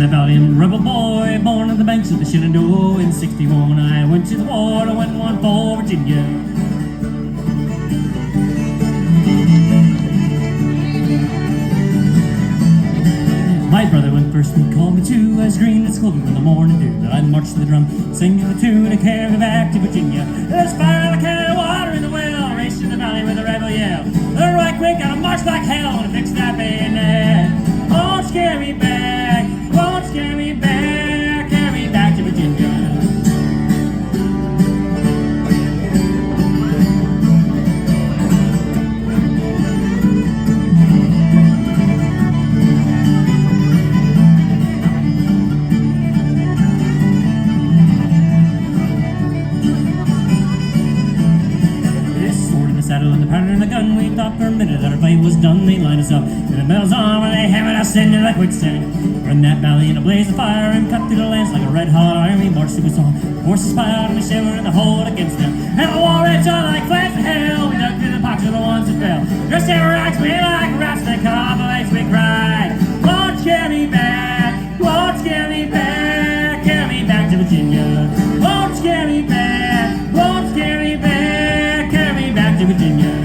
the valley, I'm a rebel boy, born on the banks of the Shenandoah. In '61 I went to the war, I went one for Virginia. My brother went first and called me too, as green as clover in the morning dew. I marched to the drum, singing the tune to carry me back to Virginia. There's fire like hell, water in the well, race to the valley with a rebel yell. The right quick, gotta march like hell and fix that bayonet. Won't scare me back, won't scare me back, carry me back to Virginia. Saddle and the powder and the gun, we thought for a minute that our fight was done. They lined us up, and the bells on when they hammered us into the quicksand. Run that valley in a blaze of fire and cut through the lands like a red-hot iron. We marched through a song, horses piled, and we shivered in the hold against them. And the war raged on like flames of hell. We dug through the pockets of the ones that fell. Dressed in rags, we like rats that cut off the legs. We cried, won't scare me back, won't scare me back, carry me back to Virginia. Won't scare me back, won't scare me back, carry me back to Virginia.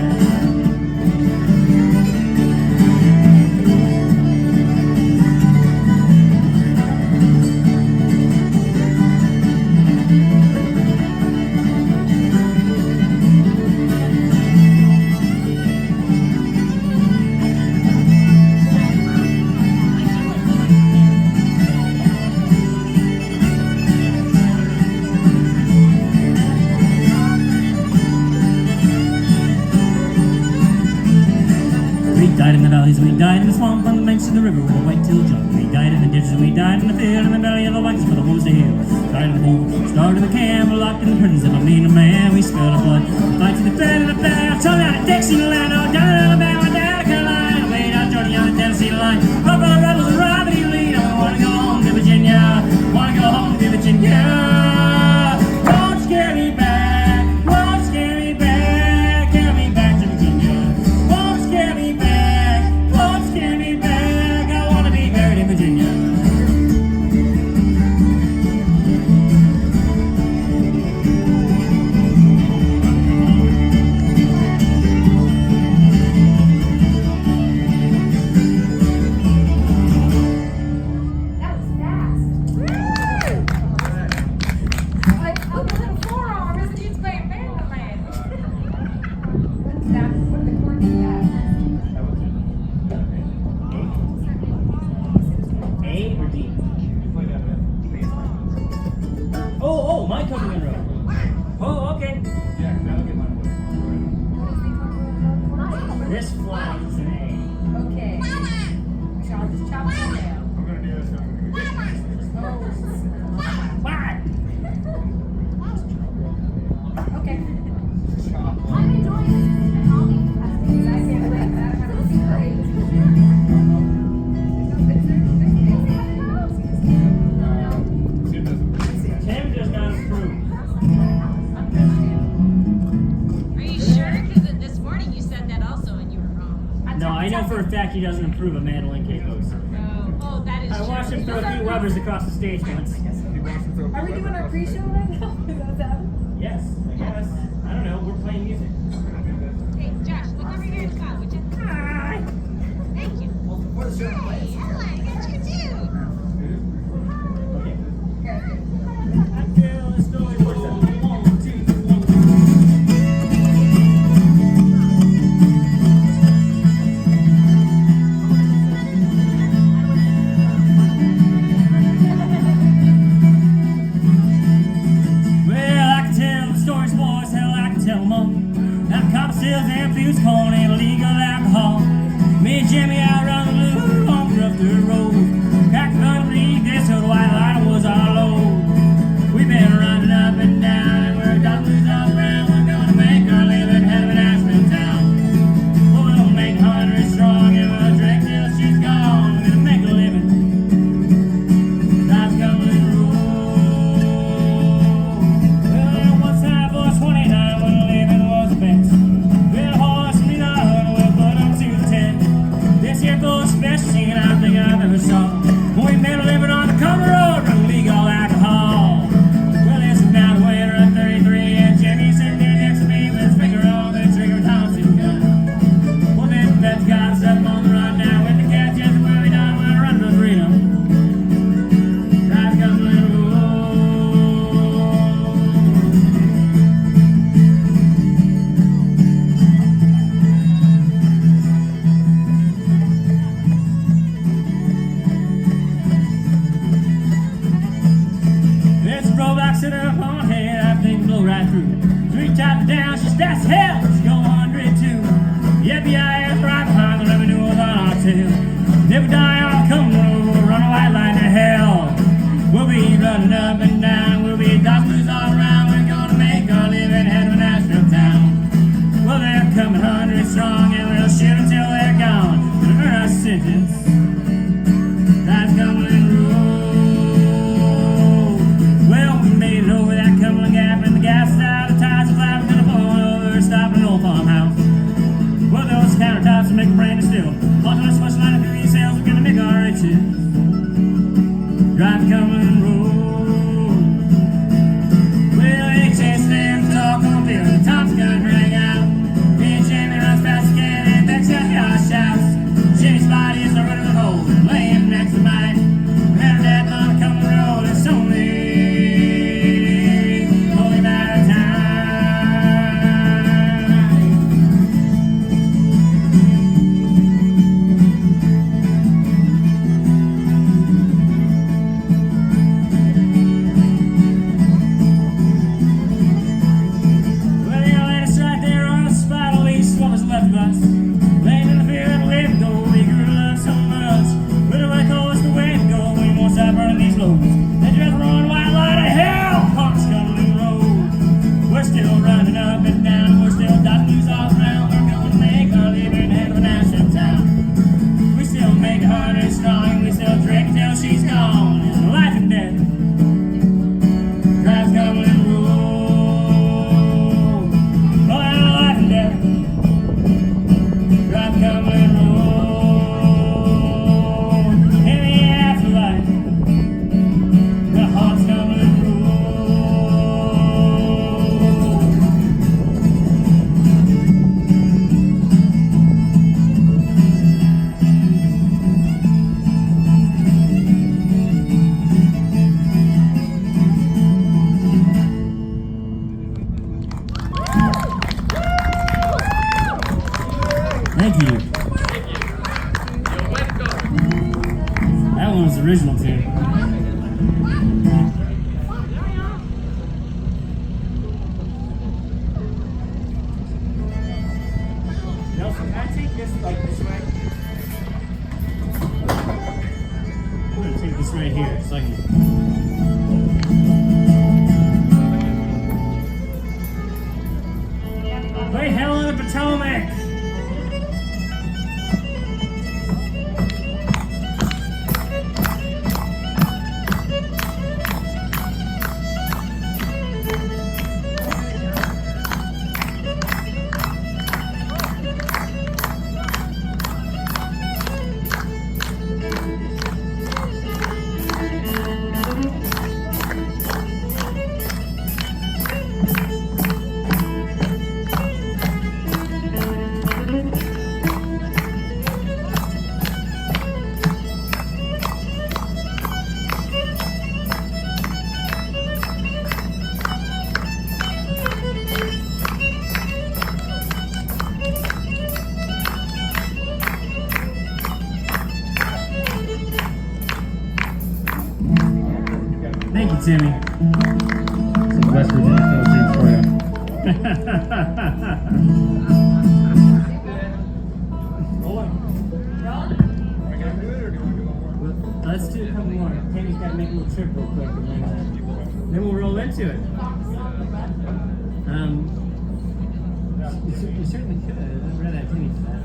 We died in the valleys, we died in the swamp, on the banks of the river with a white-tailed jump. We died in the ditches, we died in the field, in the belly of the whites for the wolves to heal. Died in the pool, started the camp, we're locked in the prisons of a mean man. We spilled our blood, fight to the thread of the battle, turn out to Dixieland, oh, down in Alabama, down to Carolina, way down Georgia on the Tennessee line. Up on the rebels and Robert E. Lee, I wanna go home to Virginia, wanna go home to Virginia. Won't scare me back, won't scare me back, carry me back to Virginia. Won't scare me back, won't scare me back, I wanna be buried in Virginia. Oh, my company road. Oh, okay. This flag is an A. Okay. So I'll just chop it down. I'm gonna do this. What? Okay. I'm enjoying this. I can't wait. That's great. Tim just got approved. Are you sure? Because this morning you said that also and you were wrong. No, I know for a fact he doesn't approve of mandolin capos. Oh, that is I true. watched him throw a few Webbers across the stage once. Are we doing our pre-show right now? Is that what's happening? Yes, I guess. I don't know, we're playing music. Hey, Josh, look over here and smile, would you? Hi! Thank you. Hey, I like it, you too. Okay. Okay. I feel the story. 1, 2, 1, 2. Well, I can tell the stories, boys, hell, I can tell them all. Now, copper sales and fields, corn, and illegal alcohol. Me and Jimmy out on the blue, on the rough dirt road. Cracked the gun, lead, this old white line was our load. We've been running up and down, and we're dollars all around. We're gonna make our living out of an Asheville town. We'll make 100 strong, and we'll drink till she's gone. We're gonna make a living. Life's coming in roll. Well, one time for 29, when living was a bitch. With a horse and a herd, we'll put 'em to the tent. This here goes special, and I think I've ever saw. tail. If we die on the come road, we'll run a white line to hell. We'll be running up and down, we'll be dodging blues all around. We're gonna make our living head of Nashville town. Well, they're coming 100 strong, and we'll shoot until they're gone. To earn our sentence, that's Cumberland Road. Well, we made it over that Cumberland Gap, and the gas is out, the tires are flat, we're gonna pull over, stop at an old farmhouse. Well, those countertops will make a brand new still. Walking on a special line of beauty sales, we're gonna make our riches. Drive the Cumberland Road. Well, they chase them talk on Bill, the top's gonna drag out. Me and Jamie runs fast as he can, and Beck's got our shouts. Jimmy's body is a running the hole, laying next to mine. Better death on the Cumberland Road, it's only a matter of time. Well, you let us right there on the spot, at least what was left of us. Laying in the field and let go, we grew to love so much. But it won't go, it's the way to go, we won't stop burning these loads. They just run white light of hell, Park's Cumberland Road. We're still running up and down, we're still dodging blues all around. We're gonna make our living head of a Nashville town. We still make it hard and strong, we still drink till she's gone. It's life and death, drives Cumberland Road. Oh, life and death, drive Cumberland Road. In the afterlife, the heart's Cumberland Road. Thank you. That one was the original tune. Nelson, can I take this like this way? I'm gonna take this right here so I can. Play Hell on the Potomac! Thank you, Timmy. Some West Virginia Phil tunes for you. Let's do a couple more. Tammy's got to make a little trip real quick, and then we'll roll into it. You certainly could. I'd rather have Timmy for that.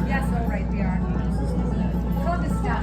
Yes, all right, we are. Call this down.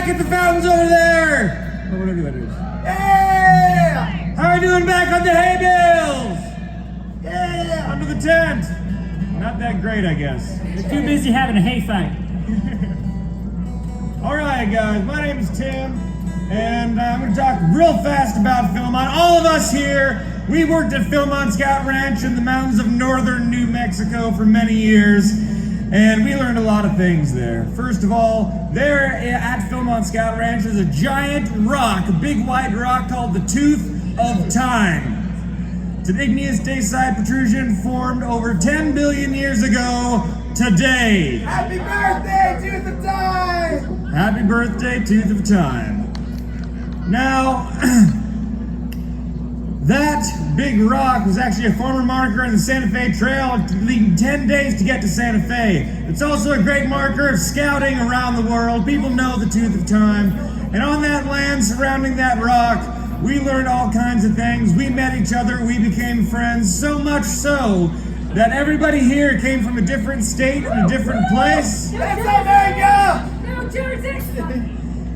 back at the fountains over there. Or whatever that is. Yeah! How are you doing back on the hay bales? Yeah! Under the tent. Not that great, I guess. They're too busy having a hay fight. All right, guys, my name is Tim, and I'm going to talk real fast about Philmont. All of us here, we worked at Philmont Scout Ranch in the mountains of northern New Mexico for many years, and we learned a lot of things there. First of all, there at Philmont Scout Ranch is a giant rock, a big white rock called the Tooth of Time. It's an igneous dacite protrusion formed over 10 billion years ago today. Happy birthday, Tooth of Time! Happy birthday, Tooth of Time. Now, that big rock was actually a former marker in the Santa Fe Trail, leading 10 days to get to Santa Fe. It's also a great marker of scouting around the world. People know the Tooth of Time. And on that land surrounding that rock, we learned all kinds of things. We met each other, we became friends, so much so that everybody here came from a different state and a different place. That's America! No, Jersey!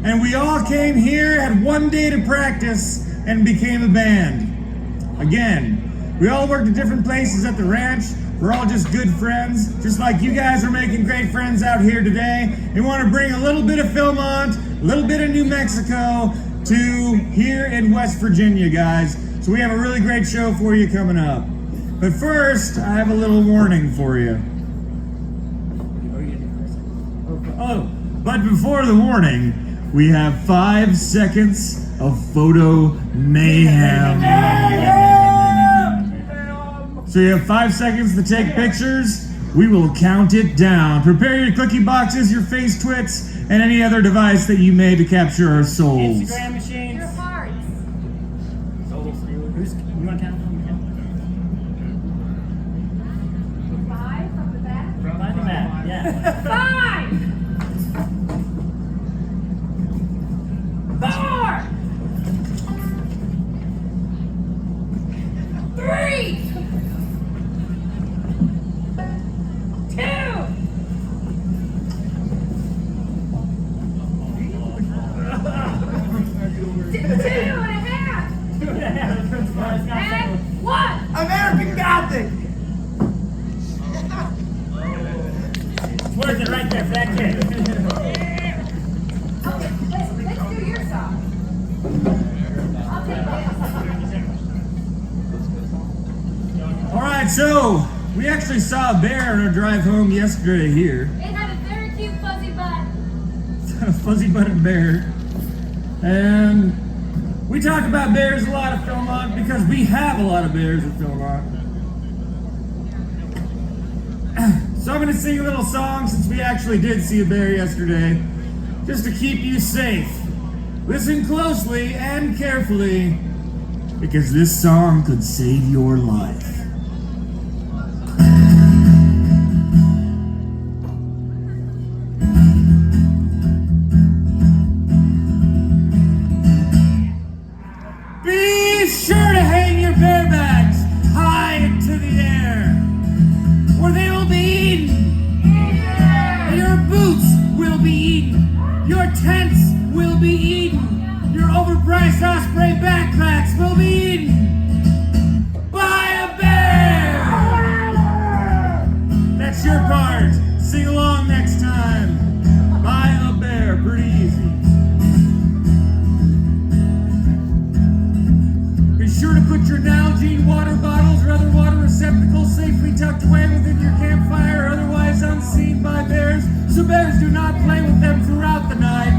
And we all came here, had one day to practice, and became a band. Again, we all worked at different places at the ranch. We're all just good friends, just like you guys are making great friends out here today. We want to bring a little bit of Philmont, a little bit of New Mexico to here in West Virginia, guys. So we have a really great show for you coming up. But first, I have a little warning for you. Oh, but before the warning, we have 5 seconds of photo mayhem. So you have 5 seconds to take pictures. We will count it down. Prepare your cookie boxes, your face twits, and any other device that you made to capture our souls. Instagram machines. Your hearts. Who's, you want to count them? 5 from the back. Find the map, yeah. 5! 4! 3! 2! 2 and a half! And 1! American Gothic! It's worth it right there for that kid. Okay, let's do your song. I'll take that. All right, so we actually saw a bear on our drive home yesterday here. It had a very cute fuzzy butt. A fuzzy-butted bear. And we talk about bears a lot at Philmont because we have a lot of bears at Philmont. So I'm going to sing a little song since we actually did see a bear yesterday, just to keep you safe. Listen closely and carefully, because this song could save your life. Be sure to hang your bear bags high into the air, or they will be eaten. Your boots will be eaten. Your tents will be eaten. Your overpriced Osprey backpacks will be eaten by a bear. That's your part. Sing along next time. By a bear. Pretty easy. Be sure to put your Nalgene water bottles or other water receptacles safely tucked away within your campfire, otherwise unseen by bears, so bears do not play with them throughout the night,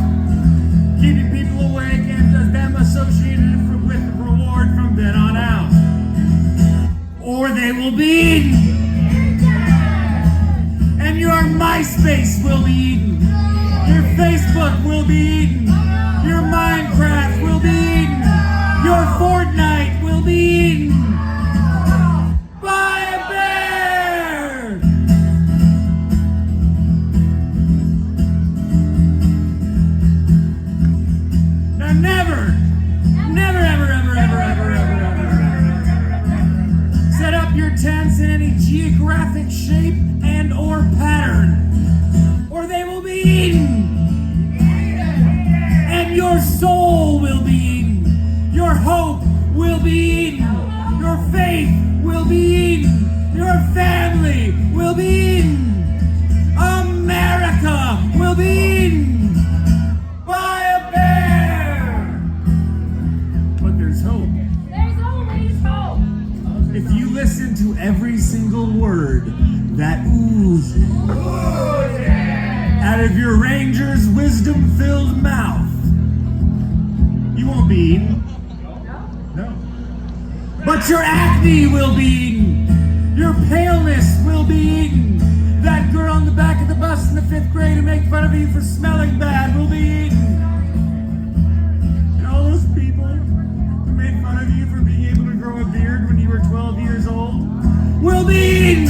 keeping people awake and them associated with reward from then on out. Or they will be eaten. And your MySpace will be eaten. Your Facebook will be eaten. Your Minecraft will be eaten. Your Fortnite will be eaten by a bear. Now never, set up your tents in any geographic shape and or pattern, or they will be eaten. every single word that oozes out of your ranger's wisdom-filled mouth. You won't be eaten. No. But your acne will be eaten. Your paleness will be eaten. That girl in the back of the bus in the 5th grade who made fun of you for smelling bad will be eaten. And all those people who made fun of you for being able to grow a beard when you were 12 years old will be eaten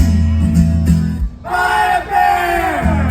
by a bear!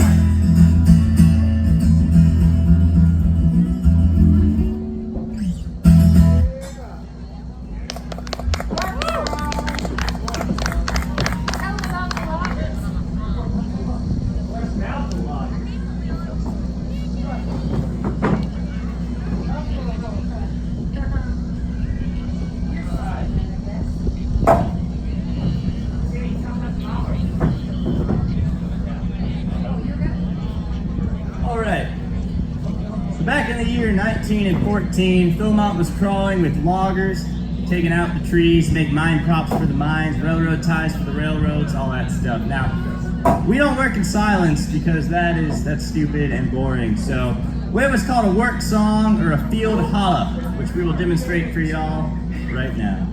Back in the year 1914, Philmont was crawling with loggers, taking out the trees, make mine props for the mines, railroad ties for the railroads, all that stuff. Now, we don't work in silence because that's stupid and boring. So we have what's called a work song or a field holla, which we will demonstrate for y'all right now.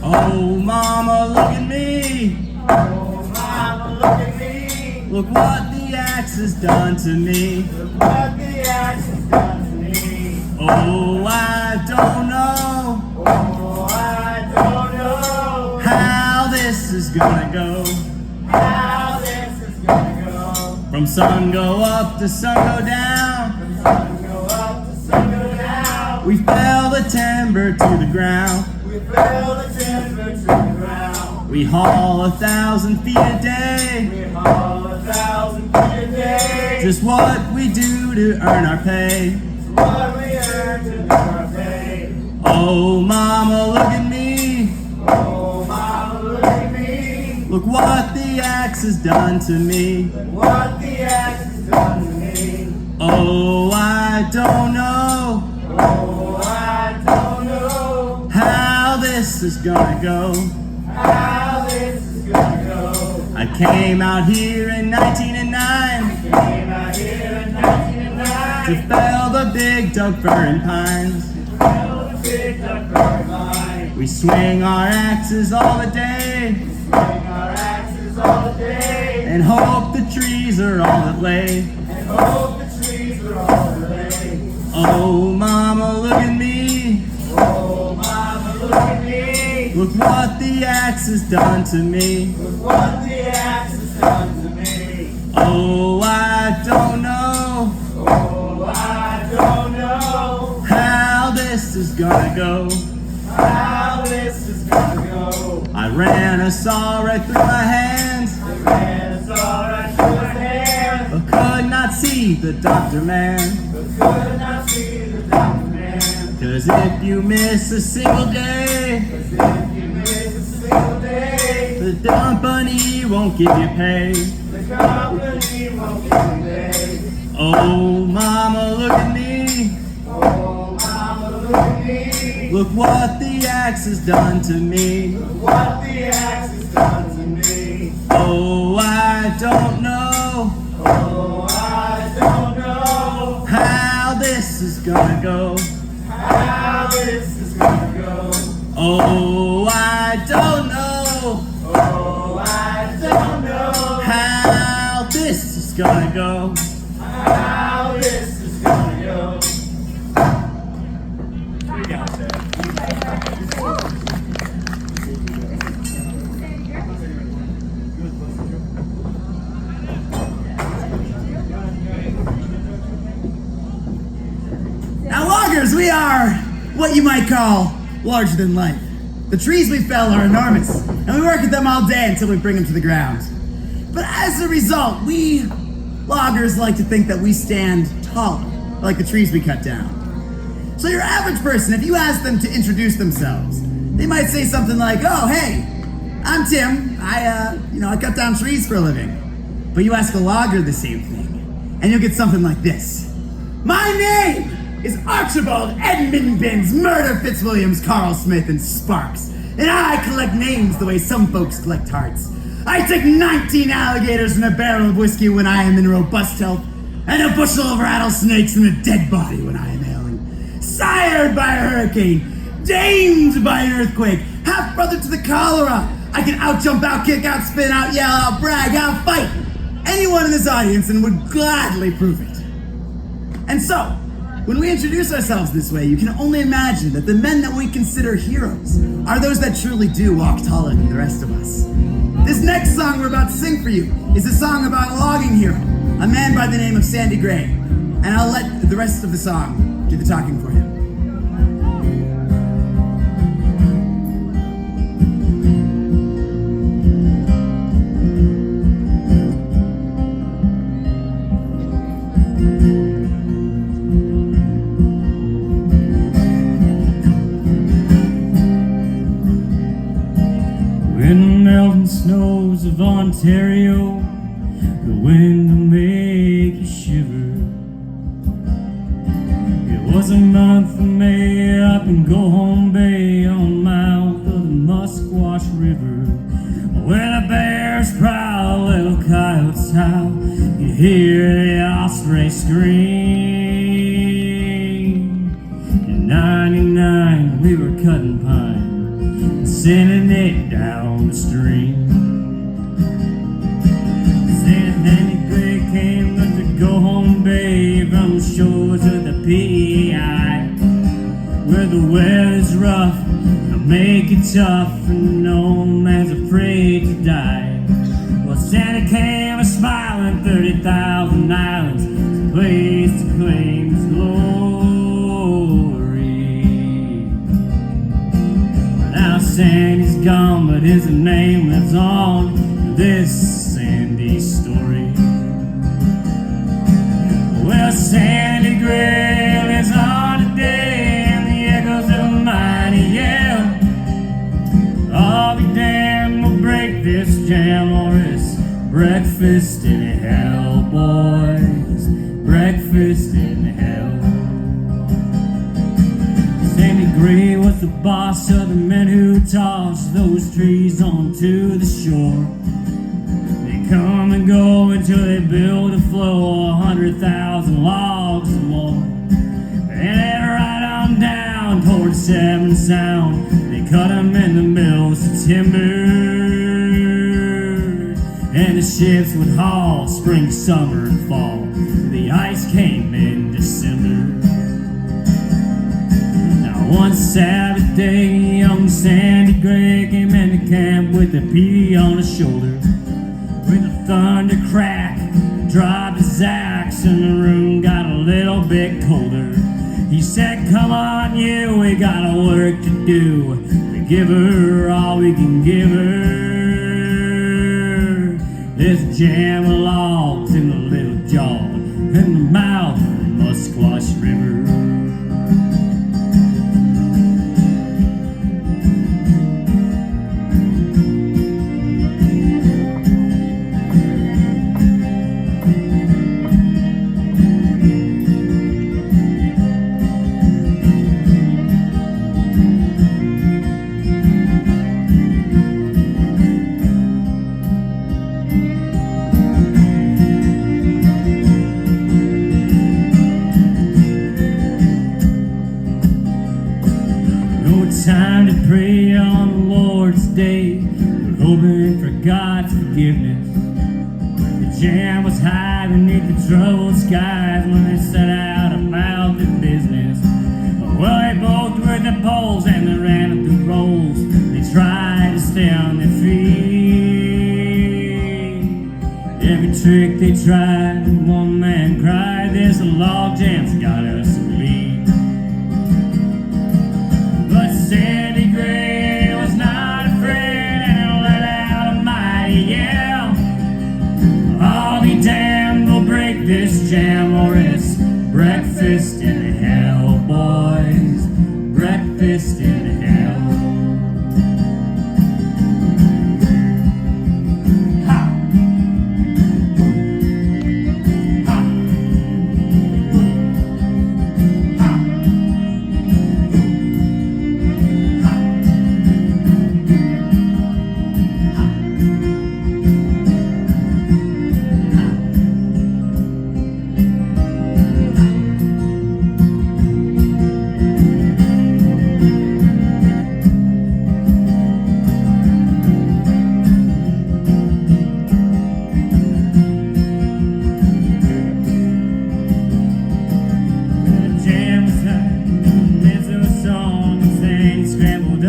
Oh, mama, look at me. Oh, mama, look at me. Look what the axe has done to me. Look what the axe has done to me. Oh, I don't know. Oh, I don't know How this is gonna go. how this is gonna go. From sun go up to sun go down. From sun go up to sun go down. We fell the timber to the ground. We fell the timber to the ground. We haul 1,000 feet a day. We haul 1,000 feet a day. Just what we do to earn our pay. What we earn to do our pay. Oh, mama, look at me. Oh, mama, look at me. Look what the axe has done to me. What the axe has done to me. Oh, I don't know Oh, I don't know how this is gonna go. how this is gonna go. I came out here in 1909 Came out here in 1909. to fell the big Doug fir and pines. Fell the big duck for mine. We swing our axes all the day Swing our axes all day. and hope the trees are all that lay. And hope the trees are all the way. Oh, mama, look at me. Oh, mama, look at me. Look what the axe has done to me. Look what the axe has done to me. Oh, I don't know Oh, I don't know how this is gonna go. how this is gonna go. I ran a saw right through my hands, The man is all right through his hands. but could not see the doctor man. But could not see the doctor man. 'Cause if you miss a single day, Cause if you miss a single day, the company won't give you pay. the company won't give you pay. Oh, mama, look at me. Oh, mama, look at me. Look what the axe has done to me. Look what the axe has done to me. Oh, I don't know Oh, I don't know how this is gonna go. how this is gonna go. Oh, I don't know Oh, I don't know how this is gonna go. how this is gonna go. Now, loggers, we are what you might call larger than life. The trees we fell are enormous, and we work at them all day until we bring them to the ground. But as a result, we loggers like to think that we stand taller, like the trees we cut down. So your average person, if you ask them to introduce themselves, they might say something like, "Oh, hey, I'm Tim. I cut down trees for a living." But you ask a logger the same thing, and you'll get something like this. "My name is Archibald Edmund Binns, Murder Fitzwilliams, Carl Smith, and Sparks. And I collect names the way some folks collect hearts. I take 19 alligators and a barrel of whiskey when I am in robust health, and a bushel of rattlesnakes and a dead body when I am ailing. Sired by a hurricane, damed by an earthquake, half-brother to the cholera. I can out-jump, out-kick, out-spin, out-yell, out-brag, out-fight anyone in this audience and would gladly prove it." And so, when we introduce ourselves this way, you can only imagine that the men that we consider heroes are those that truly do walk taller than the rest of us. This next song we're about to sing for you is a song about a logging hero, a man by the name of Sandy Gray. And I'll let the rest of the song do the talking for him. In the melting snows of Ontario, the wind will make you shiver. It was a month of May up in Go Home Bay on the mouth of the Musquash River, where the bears prowl, little coyotes howl, you hear the osprey scream. In '99 we were cutting pine, sending it down the stream. Sandy Gray came up to Go Home Bay from the shores of the PEI, where the weather's rough, they'll make it tough, and no man's afraid to die. Well, Santa came a-smiling 30,000 islands, a place to claim his glory. Now Sandy's gone, but his name lives on in this Sandy story. Well, Sandy Gray lives on today, and the echoes of a mighty yell. I'll be damned, we'll break this jam, or it's breakfast in hell, boys. Breakfast in hell. Sandy Gray was the boss of the men who tossed those trees onto the shore. They come and go until they build a flow, 100,000 logs or more. And then right on down toward Seven Sound, they cut them in the mills of timber. And the ships would haul spring, summer, and fall. The ice came in December. One Sabbath day, young Sandy Gray came into camp with a pea on his shoulder. With a thunder crack, dropped his axe, and the room got a little bit colder. He said, "Come on, you, we got a work to do, to give her all we can give her. This jam of logs in the little jaw, in the mouth of the Musquash River." Time to pray on the Lord's Day, we're hoping for God's forgiveness. The jam was high beneath the troubled skies when they set out about the business. Well, they both were the poles and they ran up the rolls. They tried to stay on their feet. Every trick they tried, one man cried, "This log jam's got us beat." But Sandy Gray was not afraid and let out a mighty yell. I'll be damned, we'll break this jam, or it's breakfast in hell, boys. breakfast in hell.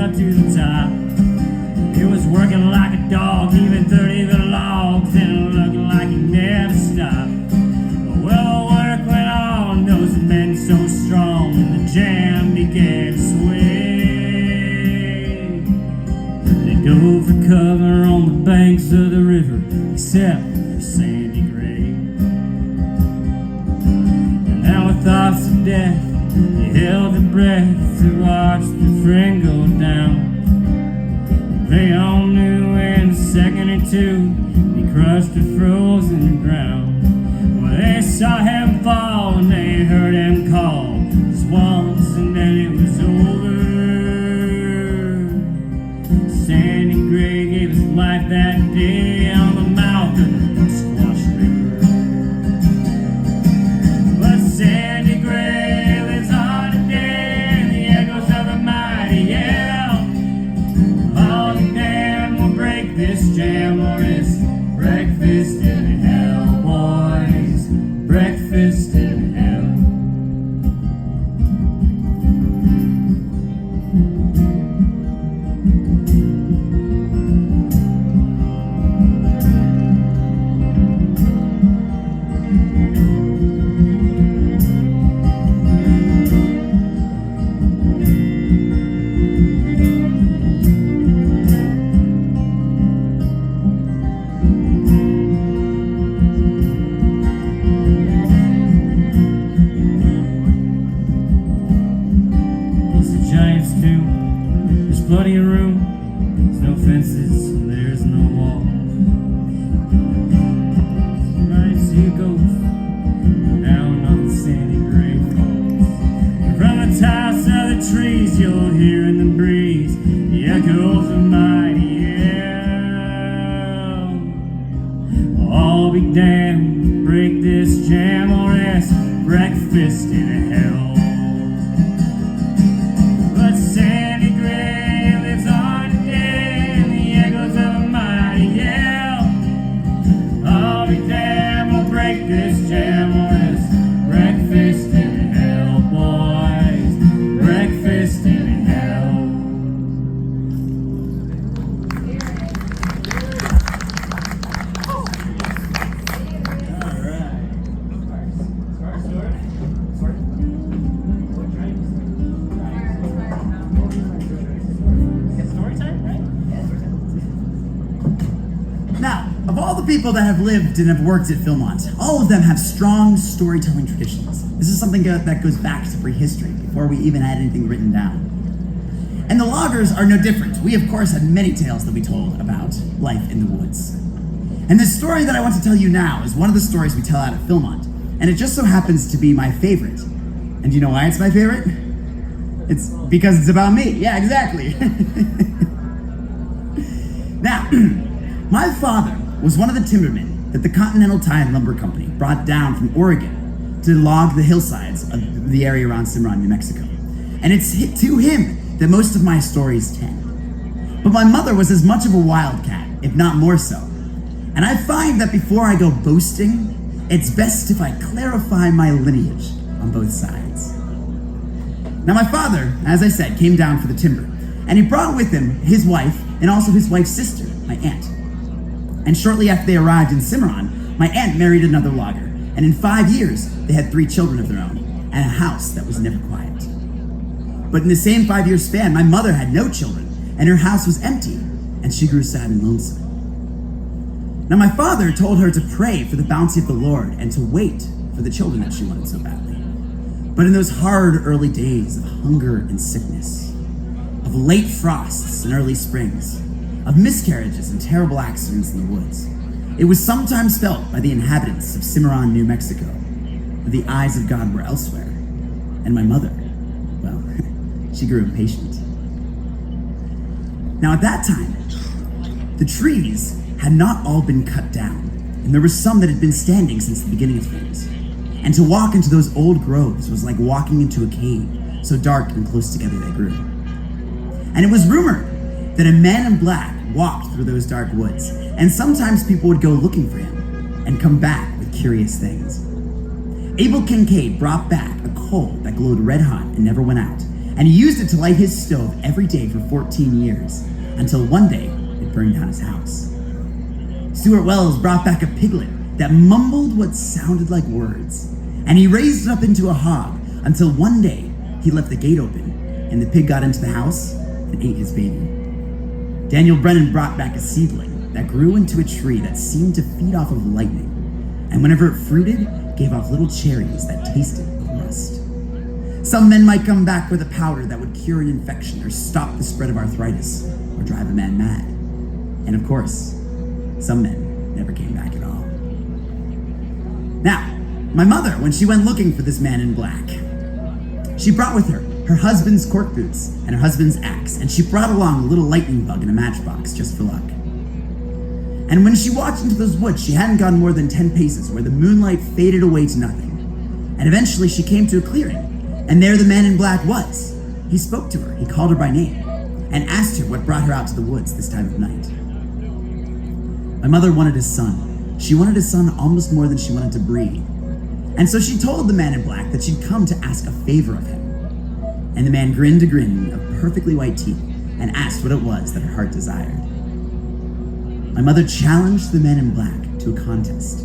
To the top, it was working like a dog, even 30 the logs, and looking like he never stopped. But well, the work went on, those men so strong, and the jam began to sway. They dove for cover on the banks of the river, except for Sandy Gray. And now with thoughts of death, they held their breath to watch their friend go down. They all knew in a second or two he crushed or froze in the ground. Well, they saw him fall and they heard him call just once, and then it was over. Sandy Gray gave his life that day on the mouth of the Squash River. But Sandy Gray lives on today in the echoes of a mighty yell. All the dam will break this jam, or it's breakfast in hell, boys. Breakfast in hell. There's plenty of room, there's no fences, there's no walls. You might see a ghost down on the Sandy Gray Falls. And from the tops of the trees you'll hear in the breeze the echoes of mighty yell. All be damned, break this jam, or it's breakfast in hell. But Sandy Gray lives on today in the echoes of a mighty yell. I'll be damned, we'll break this jam, or it's breakfast in hell, boys. Breakfast in hell. Now, of all the people that have lived and have worked at Philmont, all of them have strong storytelling traditions. This is something that goes back to prehistory, before we even had anything written down. And the loggers are no different. We, of course, had many tales that we told about life in the woods. And the story that I want to tell you now is one of the stories we tell out at Philmont, and it just so happens to be my favorite. And do you know why it's my favorite? It's because it's about me. Yeah, exactly. Now, my father was one of the timbermen that the Continental Tide Lumber Company brought down from Oregon to log the hillsides of the area around Cimarron, New Mexico. And it's to him that most of my stories tend. But my mother was as much of a wildcat, if not more so. And I find that before I go boasting, it's best if I clarify my lineage on both sides. Now my father, as I said, came down for the timber, and he brought with him his wife and also his wife's sister, my aunt. And shortly after they arrived in Cimarron, my aunt married another logger, and in 5 years, they had 3 children of their own, and a house that was never quiet. But in the same 5-year span, my mother had no children, and her house was empty, and she grew sad and lonesome. Now my father told her to pray for the bounty of the Lord and to wait for the children that she wanted so badly. But in those hard early days of hunger and sickness, late frosts and early springs, of miscarriages and terrible accidents in the woods. It was sometimes felt by the inhabitants of Cimarron, New Mexico, that the eyes of God were elsewhere. And my mother, well, she grew impatient. Now at that time, the trees had not all been cut down, and there were some that had been standing since the beginning of things. And to walk into those old groves was like walking into a cave, so dark and close together they grew. And it was rumored that a man in black walked through those dark woods, and sometimes people would go looking for him and come back with curious things. Abel Kincaid brought back a coal that glowed red hot and never went out, and he used it to light his stove every day for 14 years, until one day it burned down his house. Stuart Wells brought back a piglet that mumbled what sounded like words, and he raised it up into a hog until one day he left the gate open and the pig got into the house and ate his baby. Daniel Brennan brought back a seedling that grew into a tree that seemed to feed off of lightning, and whenever it fruited, gave off little cherries that tasted of rust. Some men might come back with a powder that would cure an infection or stop the spread of arthritis or drive a man mad. And of course, some men never came back at all. Now, my mother, when she went looking for this man in black, she brought with her her husband's cork boots and her husband's axe, and she brought along a little lightning bug in a matchbox just for luck. And when she walked into those woods, she hadn't gone more than 10 paces where the moonlight faded away to nothing. And eventually she came to a clearing, and there the man in black was. He spoke to her, he called her by name, and asked her what brought her out to the woods this time of night. My mother wanted a son. She wanted a son almost more than she wanted to breathe. And so she told the man in black that she'd come to ask a favor of him. And the man grinned a grin of perfectly white teeth and asked what it was that her heart desired. My mother challenged the man in black to a contest,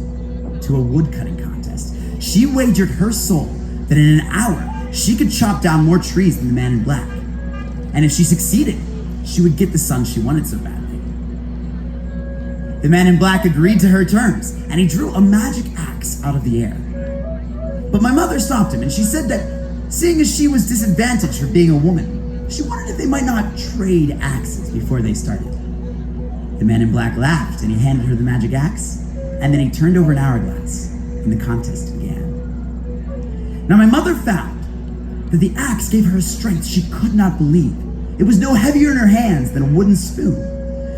to a woodcutting contest. She wagered her soul that in an hour she could chop down more trees than the man in black. And if she succeeded, she would get the son she wanted so badly. The man in black agreed to her terms, and he drew a magic axe out of the air. But my mother stopped him, and she said that seeing as she was disadvantaged for being a woman, she wondered if they might not trade axes before they started. The man in black laughed, and he handed her the magic axe, and then he turned over an hourglass, and the contest began. Now my mother found that the axe gave her a strength she could not believe. It was no heavier in her hands than a wooden spoon,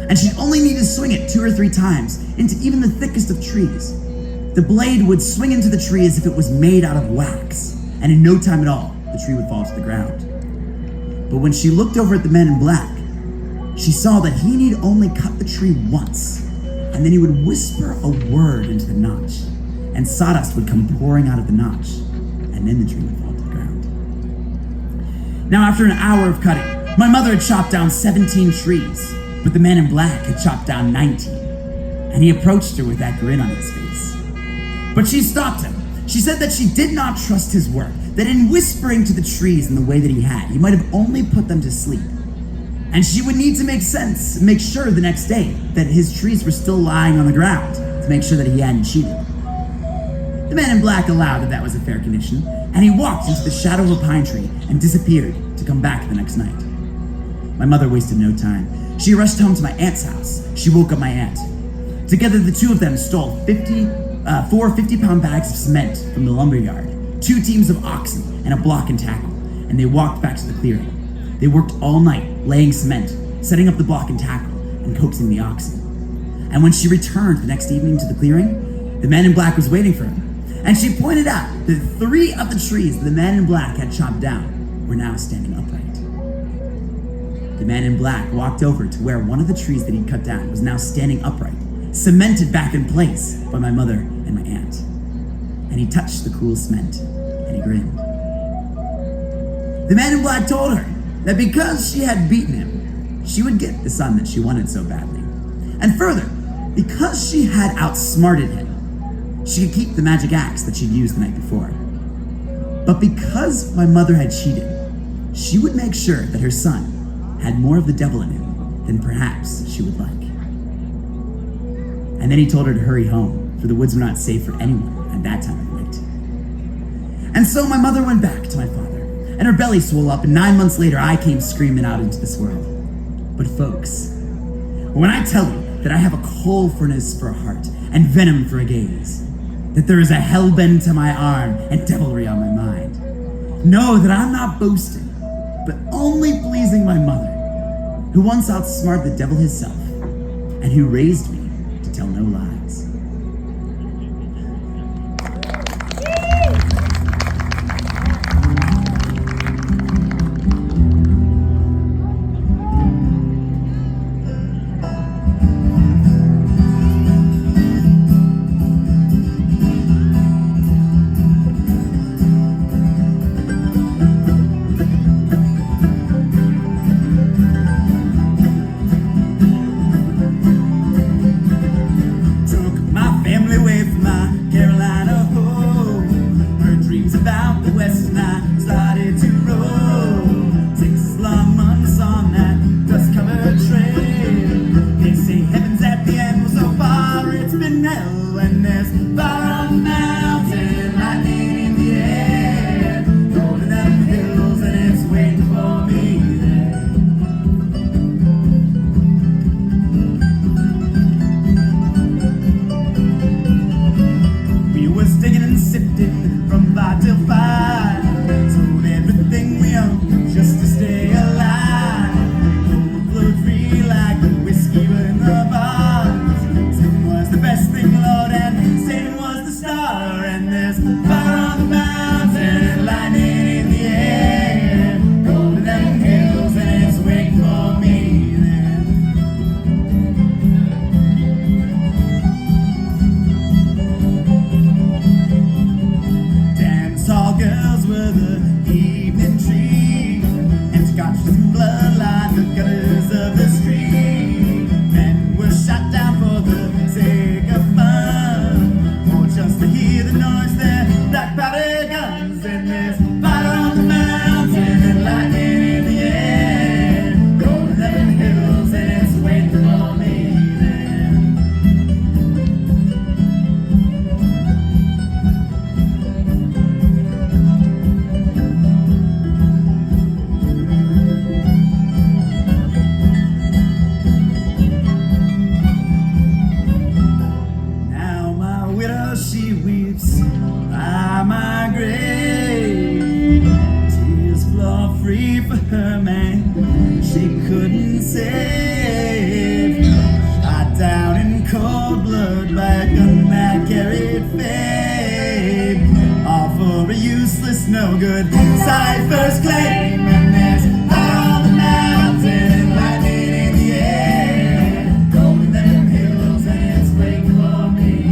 and she'd only need to swing it 2 or 3 times into even the thickest of trees. The blade would swing into the tree as if it was made out of wax, and in no time at all, the tree would fall to the ground. But when she looked over at the man in black, she saw that he need only cut the tree once, and then he would whisper a word into the notch, and sawdust would come pouring out of the notch, and then the tree would fall to the ground. Now after an hour of cutting, my mother had chopped down 17 trees, but the man in black had chopped down 19, and he approached her with that grin on his face. But she stopped him. She said that she did not trust his work, that in whispering to the trees in the way that he had, he might have only put them to sleep. And she would need to make sure the next day that his trees were still lying on the ground to make sure that he hadn't cheated. The man in black allowed that was a fair condition, and he walked into the shadow of a pine tree and disappeared to come back the next night. My mother wasted no time. She rushed home to my aunt's house. She woke up my aunt. Together, the two of them stole 4 50-pound bags of cement from the lumber yard, 2 teams of oxen, and a block and tackle, and they walked back to the clearing. They worked all night, laying cement, setting up the block and tackle, and coaxing the oxen. And when she returned the next evening to the clearing, the man in black was waiting for him, and she pointed out that 3 of the trees that the man in black had chopped down were now standing upright. The man in black walked over to where one of the trees that he'd cut down was now standing upright, cemented back in place by my mother and my aunt. And he touched the cool cement, and he grinned. The man in black told her that because she had beaten him, she would get the son that she wanted so badly. And further, because she had outsmarted him, she could keep the magic axe that she'd used the night before. But because my mother had cheated, she would make sure that her son had more of the devil in him than perhaps she would like. And then he told her to hurry home, for the woods were not safe for anyone at that time of night. And so my mother went back to my father, and her belly swelled up, and 9 months later, I came screaming out into this world. But folks, when I tell you that I have a coal furnace for a heart and venom for a gaze, that there is a hellbend to my arm and devilry on my mind, know that I'm not boasting, but only pleasing my mother, who once outsmarted the devil himself, and who raised me to tell no lies. No good side first claim, and there's fire on the mountain, lightning in the air, golden them hills, and it's waiting for me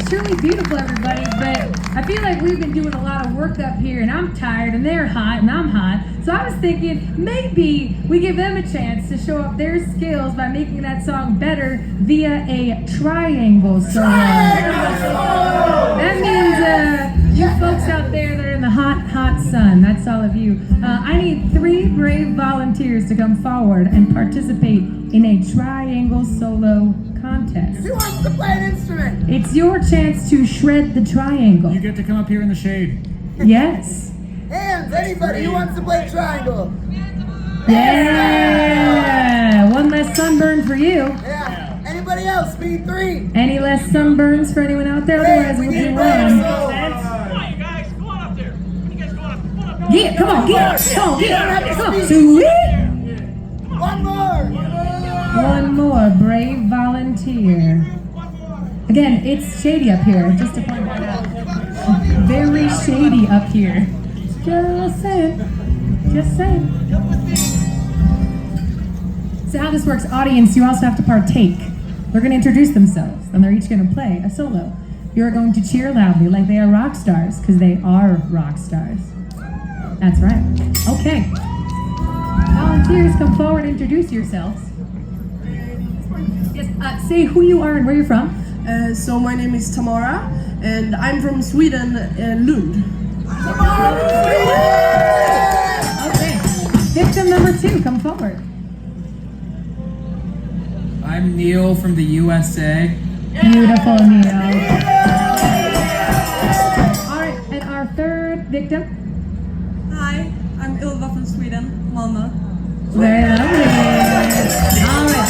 Truly beautiful, everybody, but I feel like we've been doing a lot of work up here, and I'm tired, and they're hot, and I'm hot. So I was thinking maybe we give them a chance to show off their skills by making that song better via a triangle solo. That means you folks out there that are in the hot, hot sun, that's all of you. I need 3 brave volunteers to come forward and participate in a triangle solo contest. Who wants to play an instrument? It's your chance to shred the triangle. You get to come up here in the shade. Yes. Hands, anybody who wants to play triangle? Yeah. One less sunburn for you. Yeah. Anybody else? Speed 3. Any less sunburns for anyone out there? Otherwise, we'll do one. Get, come on, get, come on, get, come on. Sweet. One more. One more brave volunteer. Again, it's shady up here, just to point that out. Very shady up here. Just saying. Just saying. So how this works, audience, you also have to partake. They're going to introduce themselves, and they're each going to play a solo. You're going to cheer loudly like they are rock stars, because they are rock stars. That's right. Okay. Volunteers, come forward and introduce yourselves. Say who you are and where you're from. So my name is Tamara, and I'm from Sweden, Lund. Okay. Victim number 2, come forward. I'm Neil from the USA. Beautiful, Neil. All right, and our third victim. Hi, I'm Ilva from Sweden, Malmö. Very lovely. All right.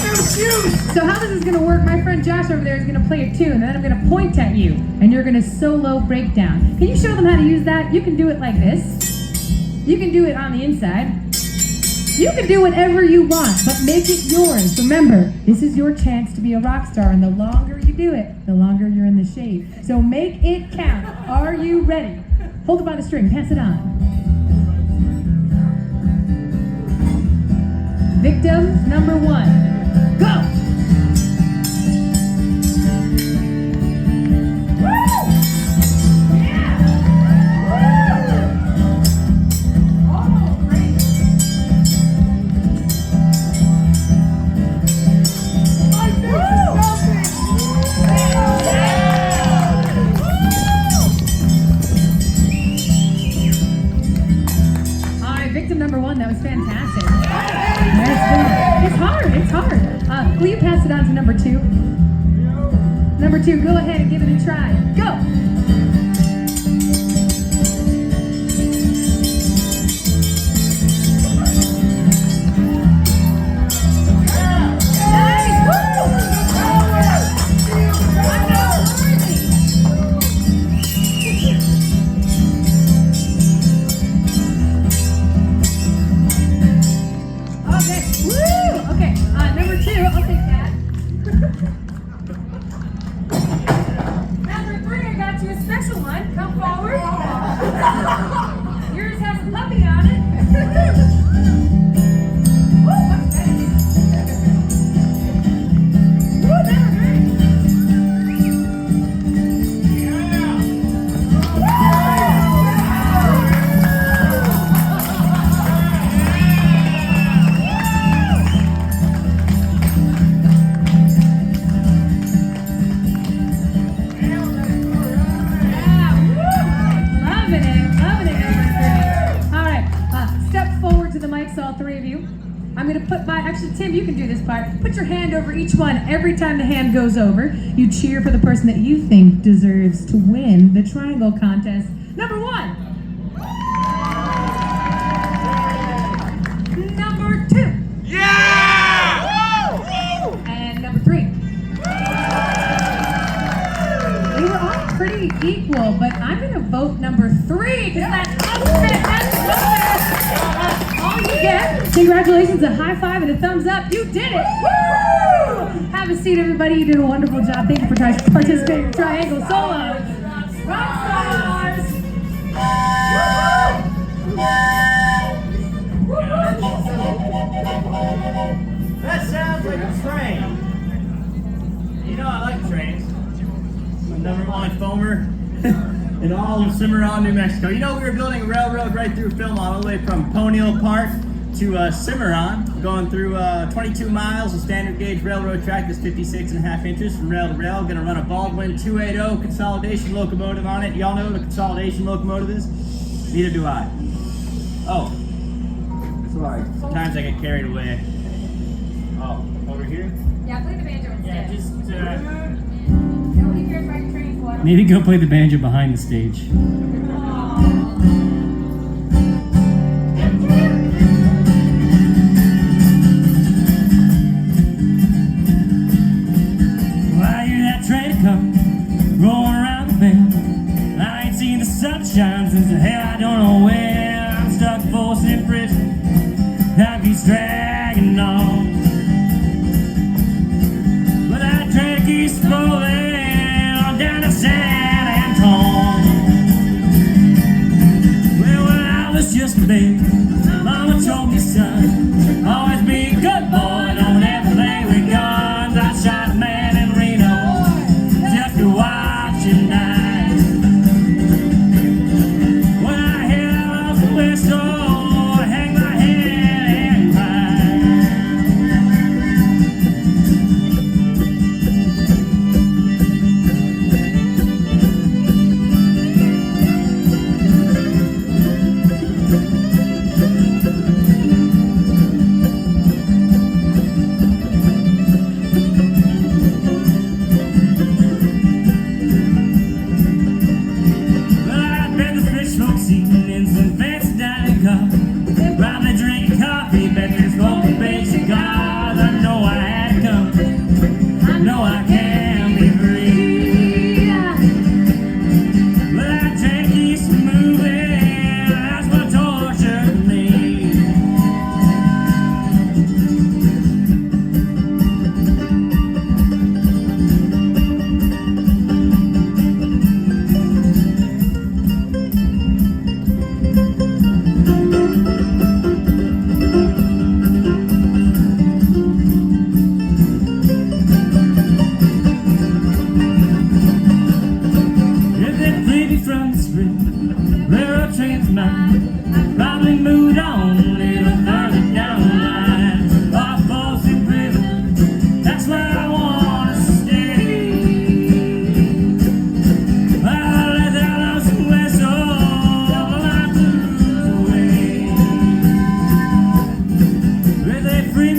So how this is going to work, my friend Josh over there is going to play a tune, and then I'm going to point at you, and you're going to solo breakdown. Can you show them how to use that? You can do it like this. You can do it on the inside. You can do whatever you want, but make it yours. Remember, this is your chance to be a rock star, and the longer you do it, the longer you're in the shade. So make it count. Are you ready? Hold it by the string. Pass it on. Victim number 1. Go! Victim number 1, that was fantastic. It's hard, it's hard. Will you pass it on to number 2? Number 2, go ahead and give it a try. Go! Yours has a puppy on it. Actually, Tim, you can do this part. Put your hand over each one. Every time the hand goes over, you cheer for the person that you think deserves to win the triangle contest. Number 1. Number 2. Yeah! And number 3. They were all pretty equal, but I'm going to vote number 3 because that's fantastic. All you get, congratulations, a high five and a thumbs up. You did it. Woo! Have a seat, everybody. You did a wonderful job. Thank you for participating in Triangle Solo. Rock stars! That sounds like a train. You know I like trains. I'm number 1 foamer in all of Cimarron, New Mexico. You know we were building a railroad right through Philmont, all the way from Poniel Park to Cimarron, going through 22 miles of standard gauge railroad track that's 56.5 inches from rail to rail. Gonna run a Baldwin 280 consolidation locomotive on it. Y'all know what a consolidation locomotive is? Neither do I. Oh, sorry. Sometimes I get carried away. Oh, over here? Yeah, play the banjo instead. Yeah, just Nobody cares about your trains, what? maybe go play the banjo behind the stage. Rolling around the bend. I ain't seen the sunshine since the hell I don't know when. I'm stuck forced in prison. That keeps dragging on. But that train keeps rolling on down to San Antonio. Well, when I was just a baby, Mama told me, son, always be a good boy, don't ever play with guns. I shot a man in Reno just to watch him die. When I hear the whistle, I hang my head and cry.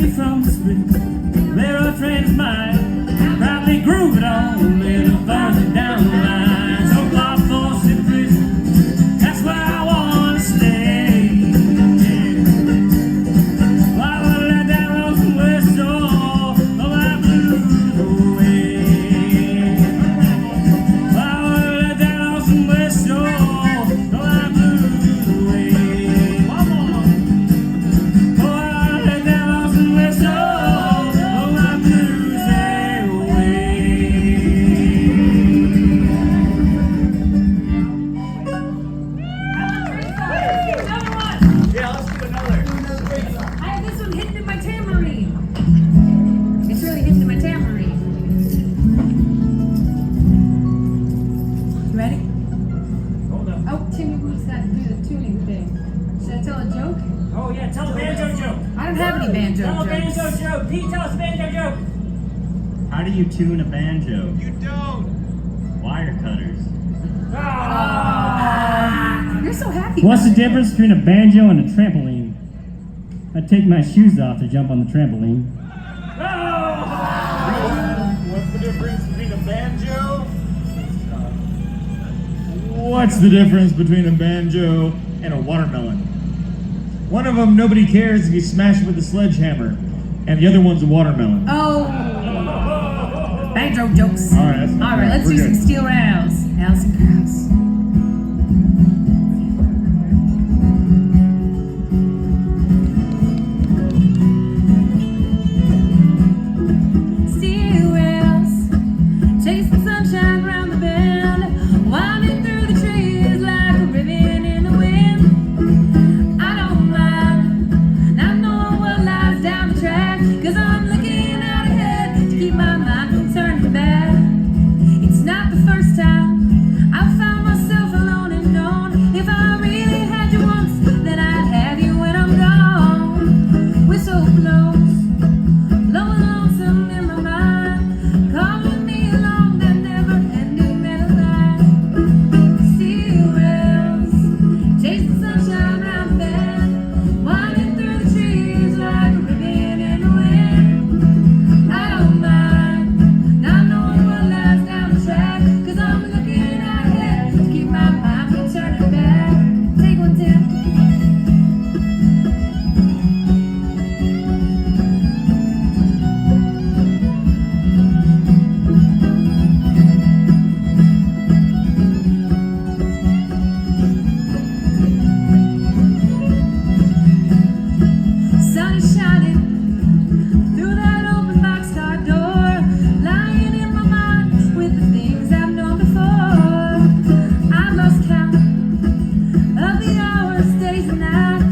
me from the split. Railroad train is mine. Proudly groove it on, little farther down the line. So far for prison, that's where I wanna stay. While I let that lonesome whistle blow my blues away. While I let that lonesome whistle blow my blues away. One more. While I let that lonesome whistle blow my blues away. Another one. Yeah, let's do another. I have this one hidden in my tambourine. It's really hidden in my tambourine. You ready? Hold up. Oh, Timmy Boo's got to do the tuning thing. Should I tell a joke? Oh yeah, tell a banjo joke. I don't have any banjo Tell a jokes. banjo joke. Pete, tell us a banjo joke. How do you tune a banjo? You don't. Wire cutters. You're so happy. What's the difference between a banjo and a trampoline? I take my shoes off to jump on the trampoline. What's the difference between a banjo? What's the difference between a banjo And a watermelon. One of them nobody cares if you smash it with a sledgehammer, and the other one's a watermelon. Oh. Banjo jokes. All right, All right, let's we're do good. some steel rails. Allison Krauss. Steel rails, chasing sunshine round the bend, winding through the trees like a ribbon in the wind. I don't mind not knowing what lies down the track, 'cause I'm looking out ahead to keep my mind from turning back. It's not the first time I've found myself alone and known if I really had you once, then I'd have you when I'm gone. Whistle blows, blowing lonesome in my mind, calling me along that never-ending melody. Steel rails, chasing sunshine round the bend, winding through the trees like a ribbon in the wind. I don't mind not knowing what lies down the track, 'cause I'm looking out ahead to keep my mind from turning back. Take one, Tim. Sun is shining through that open boxcar door, lying in my mind with the things I've known before. I've lost count of the hours, days and nights.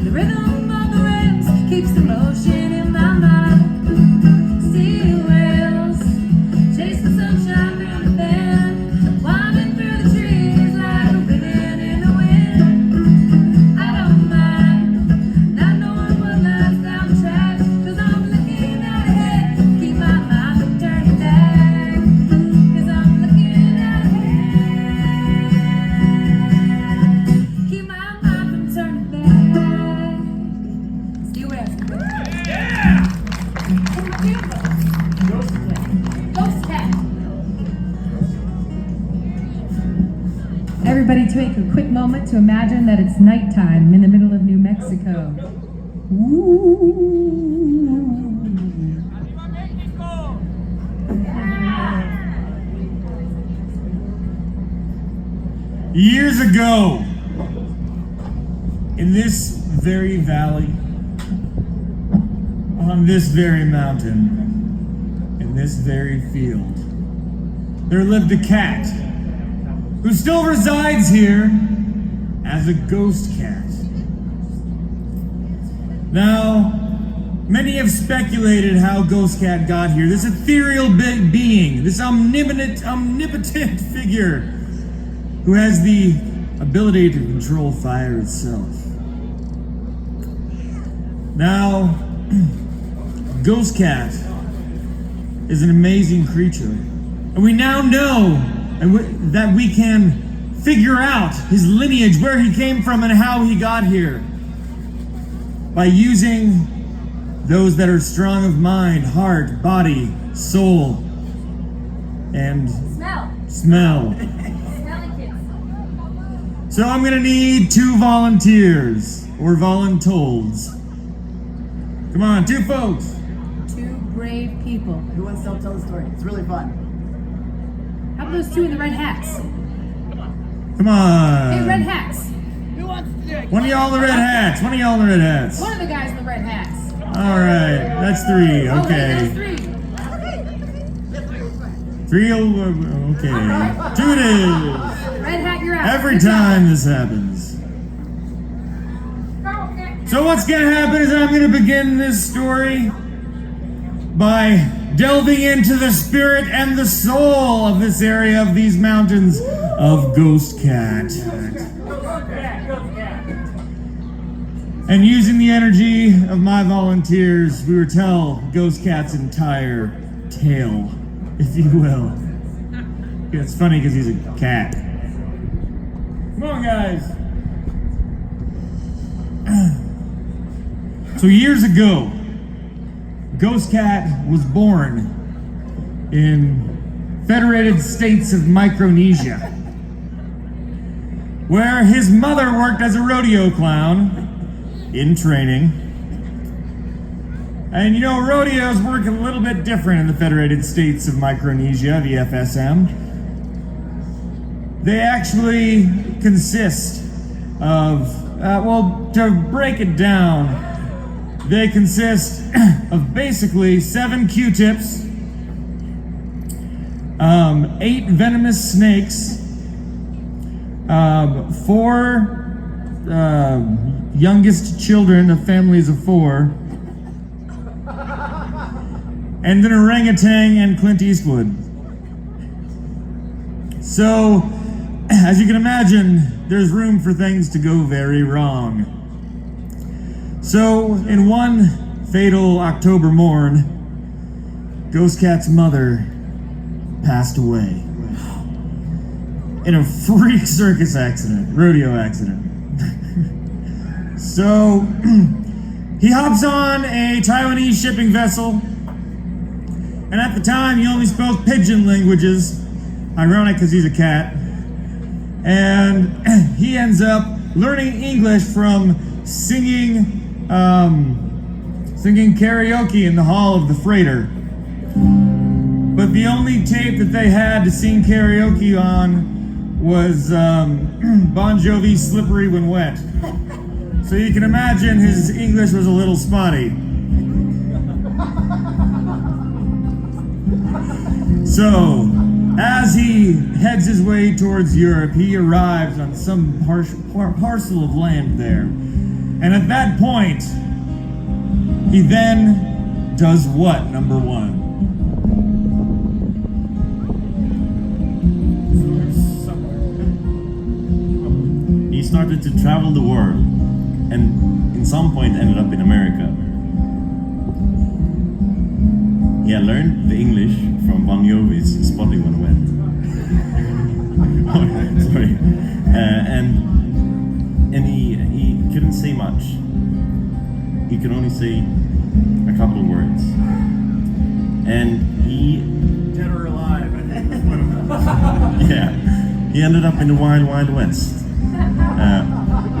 The rhythm of the rails keeps the motion in my mind. Steel rails, chasing sunshine round the bend, winding through the trees like a ribbon in the wind. I don't mind not knowing what lies down the track, 'cause I'm looking out ahead, keep my mind from turning back. 'Cause I'm looking out ahead, keep my mind from turning back. Steel rails. Ghost cat. Everybody take a quick moment to imagine that it's nighttime in the middle of New Mexico. Years ago, in this very valley, on this very mountain, in this very field, there lived a cat who still resides here as a ghost cat. Now, many have speculated how Ghost Cat got here. This ethereal being, this omnipotent figure who has the ability to control fire itself. Now, Ghost Cat is an amazing creature, and we now know that we can figure out his lineage, where he came from and how he got here, by using those that are strong of mind, heart, body, soul, and smell. Smelly kids. So I'm gonna need 2 volunteers, or voluntolds. Come on, 2 folks. 2 brave people. Who wants to help tell the story? It's really fun. How about those 2 in the red hats? Come on. Hey, red hats. One of y'all in the red hats. One of y'all in the red hats. One of the guys in the red hats. All right, that's 3. Oh, wait, Okay. there's 3. 3. Okay. 2 it is. Red hat, you're out. Every Good job. time this happens. So what's gonna happen is I'm gonna begin this story by delving into the spirit and the soul of this area of these mountains of Ghost Cat. And using the energy of my volunteers, we will tell Ghost Cat's entire tale, if you will. It's funny because he's a cat. Come on, guys. So years ago, Ghost Cat was born in Federated States of Micronesia, where his mother worked as a rodeo clown in training. And you know, rodeos work a little bit different in the Federated States of Micronesia, the FSM. They actually consist of, to break it down, they consist of basically 7 Q-tips, 8 venomous snakes, 4 youngest children of families of 4, and an orangutan and Clint Eastwood. So, as you can imagine, there's room for things to go very wrong. So, in one fatal October morn, Ghost Cat's mother passed away in a freak circus accident, rodeo accident. So, he hops on a Taiwanese shipping vessel, and at the time he only spoke pidgin languages, ironic because he's a cat, and he ends up learning English from singing karaoke in the hull of the freighter. But the only tape that they had to sing karaoke on was Bon Jovi's Slippery When Wet. So you can imagine his English was a little spotty. So, as he heads his way towards Europe, he arrives on some parcel of land there. And at that point, he then does what, number 1? He started to travel the world, and in some point ended up in America. He had learned the English from Bon Jovi's Spotty When Wet. Sorry. And he couldn't say much. He could only say a couple of words. And he... Dead or alive, I think. Yeah. He ended up in the Wild Wild West.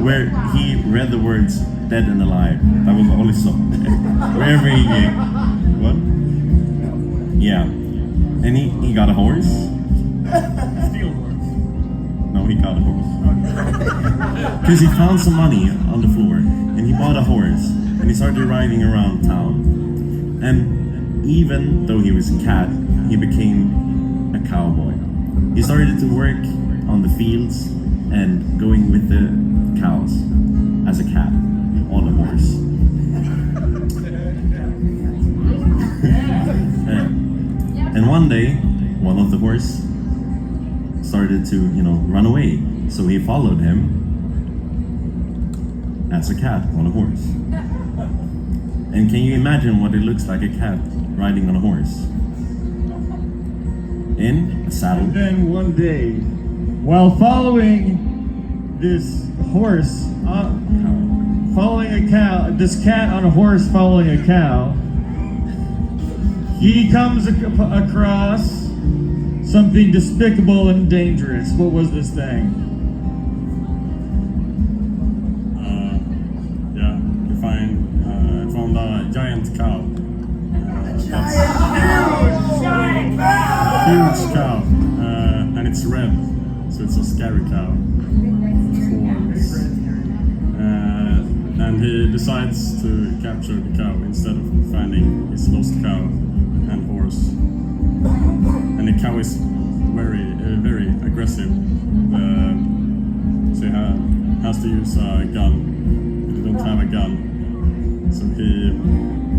Where he read the words dead and alive. That was all he saw. Wherever he gave. What? Yeah. And he got a horse. Steel horse. No, he got a horse. Because he found some money on the floor and he bought a horse and he started riding around town. And even though he was a cat, he became a cowboy. He started to work on the fields and going with the cows as a cat on a horse. And one day, one of the horse started to, run away. So he followed him as a cat on a horse. And can you imagine what it looks like a cat riding on a horse? In a saddle. And then one day, while following this horse following a cow. This cat on a horse following a cow. He comes across something despicable and dangerous. What was this thing? Yeah, you found a giant cow. Huge cow, and it's red, so it's a scary cow. Horns. And he decides to capture the cow instead of finding his lost cow and horse. And the cow is very aggressive, so he has to use a gun. He don't have a gun, so he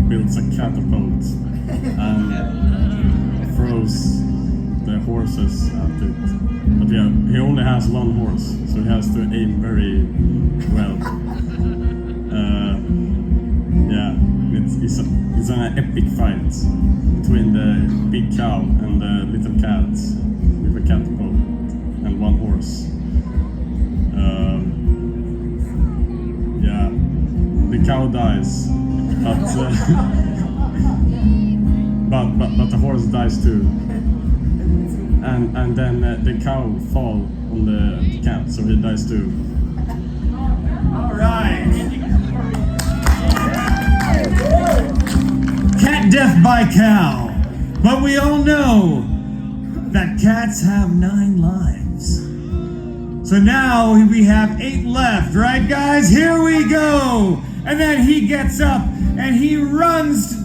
builds a catapult and throws the horses at it. But yeah, he only has one horse, so he has to aim very well. It's an epic fight between the big cow and the little cat with a catapult and one horse. The cow dies, but the horse dies too. And then the cow fall on the cat, so he dies too. All right. Cat death by cow. But we all know that cats have 9 lives. So now we have 8 left, right guys? Here we go. And then he gets up and he runs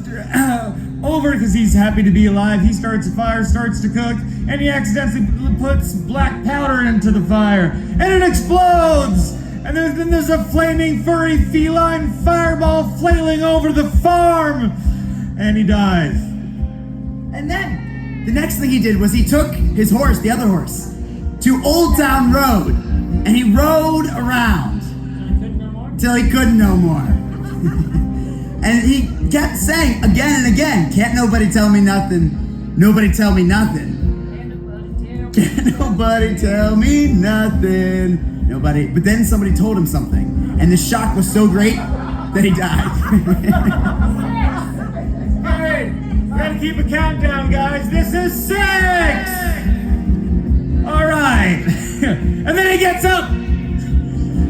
over because he's happy to be alive. He starts a fire, starts to cook, and he accidentally puts black powder into the fire, and it explodes. And then there's a flaming furry feline fireball flailing over the farm, and he dies. And then the next thing he did was he took his horse, the other horse, to Old Town Road, and he rode around till he couldn't no more. And he kept saying again and again, "Can't nobody tell me nothing, nobody tell me nothing. Can't nobody tell me nothing, nobody." But then somebody told him something, and the shock was so great that he died. Hey, we gotta keep a countdown, guys. This is 6! All right. And then he gets up,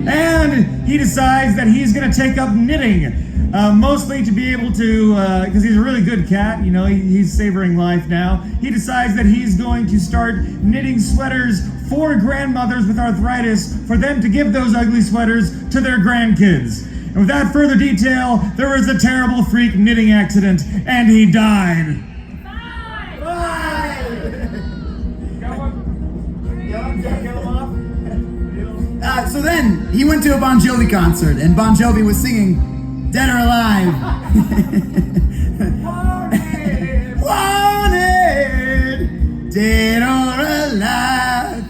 and he decides that he's gonna take up knitting. Mostly to be able to, because he's a really good cat, you know, he's savoring life now. He decides that he's going to start knitting sweaters for grandmothers with arthritis for them to give those ugly sweaters to their grandkids. And without further detail, there was a terrible freak knitting accident, and he died. So then he went to a Bon Jovi concert, and Bon Jovi was singing "Dead or Alive." Wanted, dead or alive.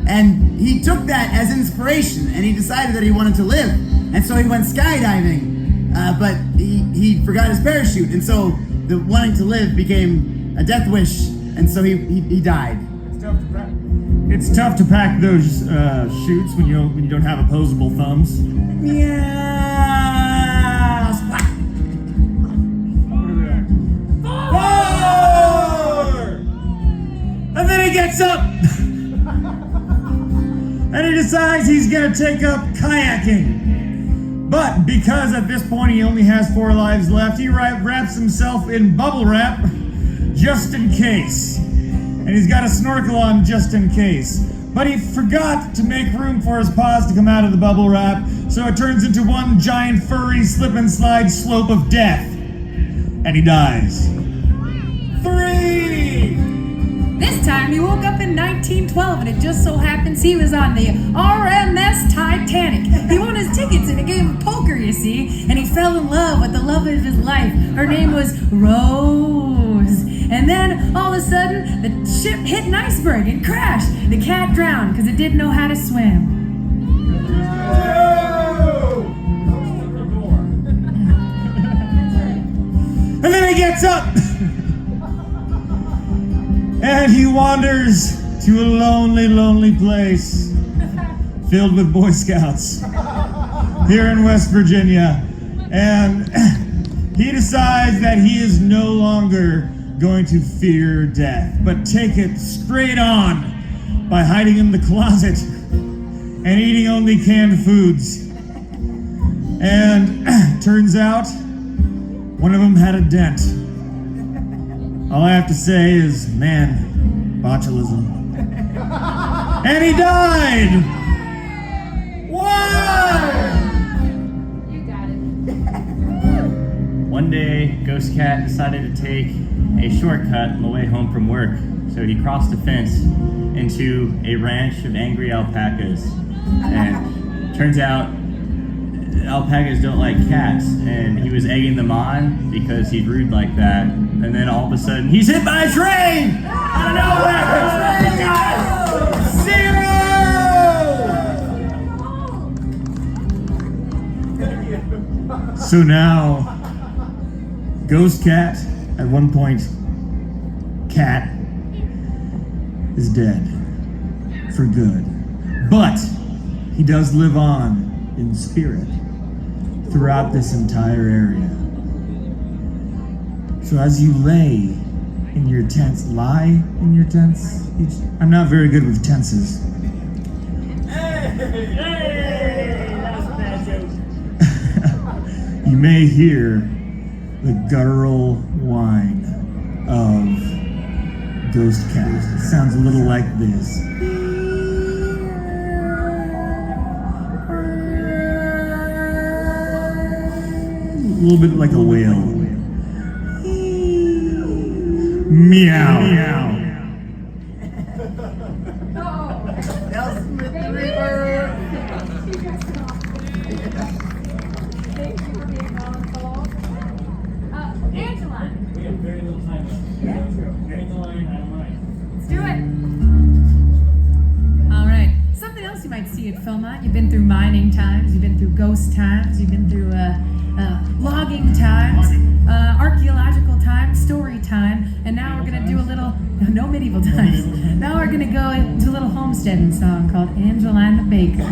And he took that as inspiration, and he decided that he wanted to live. And so he went skydiving, but he forgot his parachute, and so the wanting to live became a death wish, and so he died. It's tough to pack those chutes when you don't have opposable thumbs. Yeah. And then he gets up and he decides he's gonna take up kayaking. But because at this point he only has 4 lives left, he wraps himself in bubble wrap just in case. And he's got a snorkel on just in case. But he forgot to make room for his paws to come out of the bubble wrap, so it turns into one giant furry slip and slide slope of death. And he dies. 3! This time he woke up in 1912, and it just so happens he was on the RMS Titanic. He won his tickets in a game of poker, you see, and he fell in love with the love of his life. Her name was Rose. And then, all of a sudden, the ship hit an iceberg and crashed. The cat drowned because it didn't know how to swim. And then he gets up and he wanders to a lonely, lonely place filled with Boy Scouts. here in West Virginia. And he decides that he is no longer going to fear death, but take it straight on by hiding in the closet and eating only canned foods. And turns out one of them had a dent. All I have to say is, man, botulism. And he died! Why? You got it. One day, Ghost Cat decided to take a shortcut on the way home from work. So he crossed the fence into a ranch of angry alpacas. And turns out alpacas don't like cats, and he was egging them on because he's rude like that. And then all of a sudden, he's hit by a train! Out of nowhere! Zero! So now, Ghost Cat, at one point, Cat, is dead. For good. But he does live on in spirit throughout this entire area. So as you lay in your tents, lie in your tents. I'm not very good with tenses. You may hear the guttural whine of Ghost Cat. It sounds a little like this. A little bit like a whale. Meow. Meow. Thank you for being on the call. Angela, We have very little time left. Hang the line, I don't mind. let's do it. All right. Something else you might see at Philmont. You've been through mining times. You've been through ghost times. You've been through logging times, archaeological time, story time, and now we're gonna do a little, no medieval times. Now we're gonna go into a little homesteading song called Angelina Baker.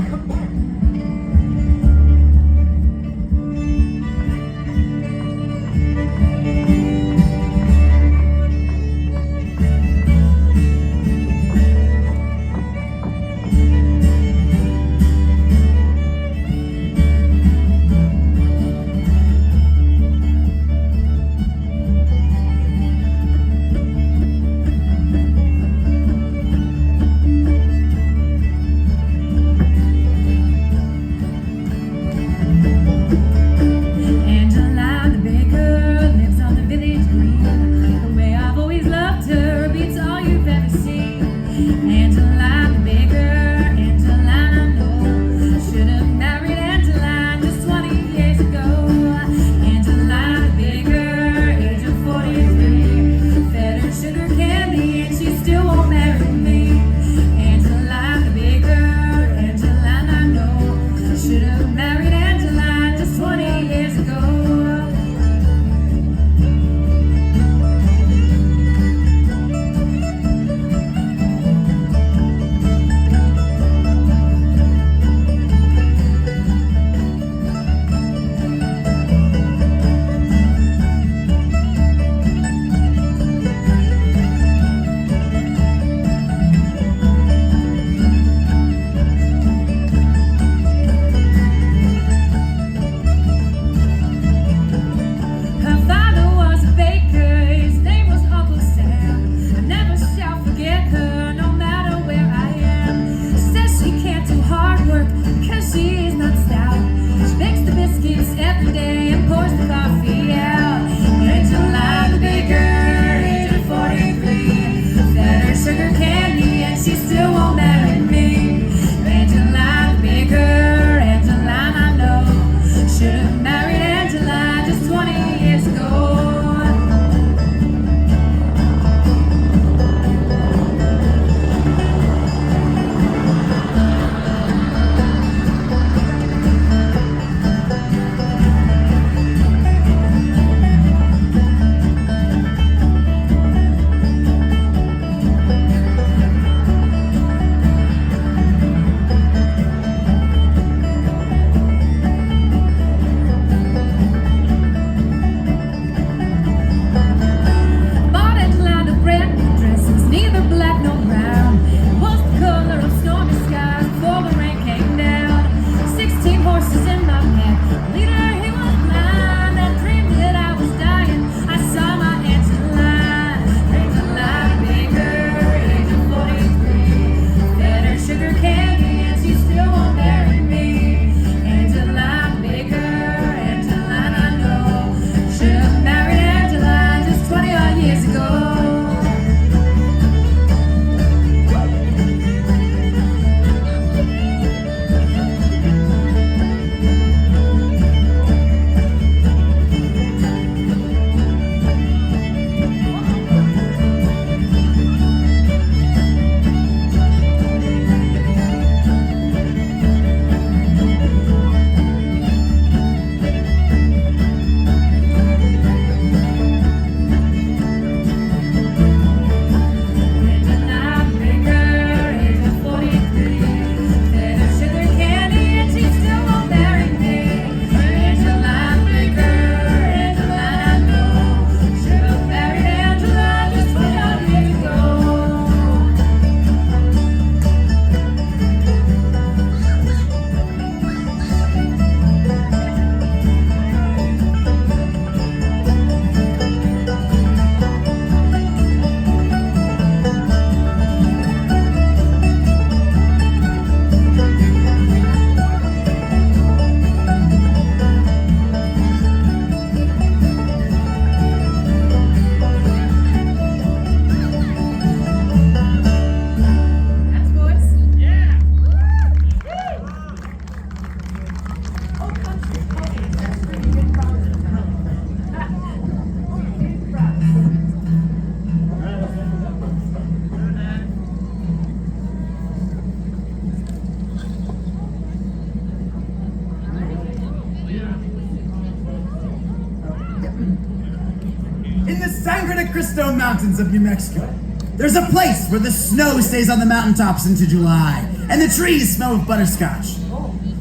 in the Sangre de Cristo Mountains of New Mexico. There's a place where the snow stays on the mountaintops into July, and the trees smell of butterscotch.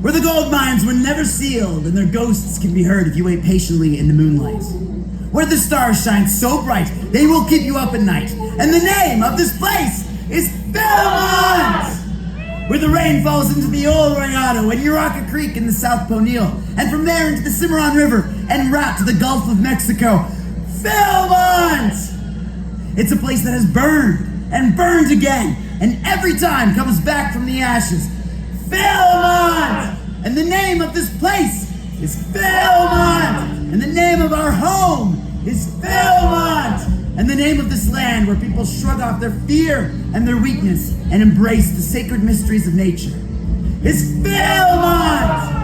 Where the gold mines were never sealed, and their ghosts can be heard if you wait patiently in the moonlight. Where the stars shine so bright, they will keep you up at night. And the name of this place is Philmont! Where the rain falls into the old Rayado and Uraka Creek in the South Poneal, and from there into the Cimarron River and route to the Gulf of Mexico. Philmont! It's a place that has burned and burned again, and every time comes back from the ashes. Philmont! And the name of this place is Philmont! And the name of our home is Philmont! And the name of this land where people shrug off their fear and their weakness and embrace the sacred mysteries of nature is Philmont!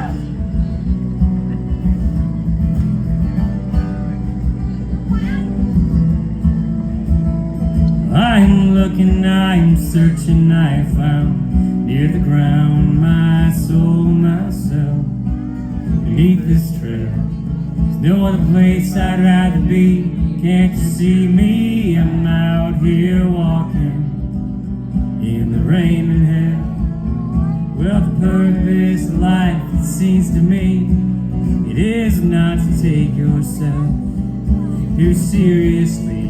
I'm looking, I'm searching, I found near the ground my soul, myself. Beneath this trail, there's no other place I'd rather be. Can't you see me? I'm out here walking in the rain and hail. Well, the purpose of life, it seems to me, it is not to take yourself too seriously.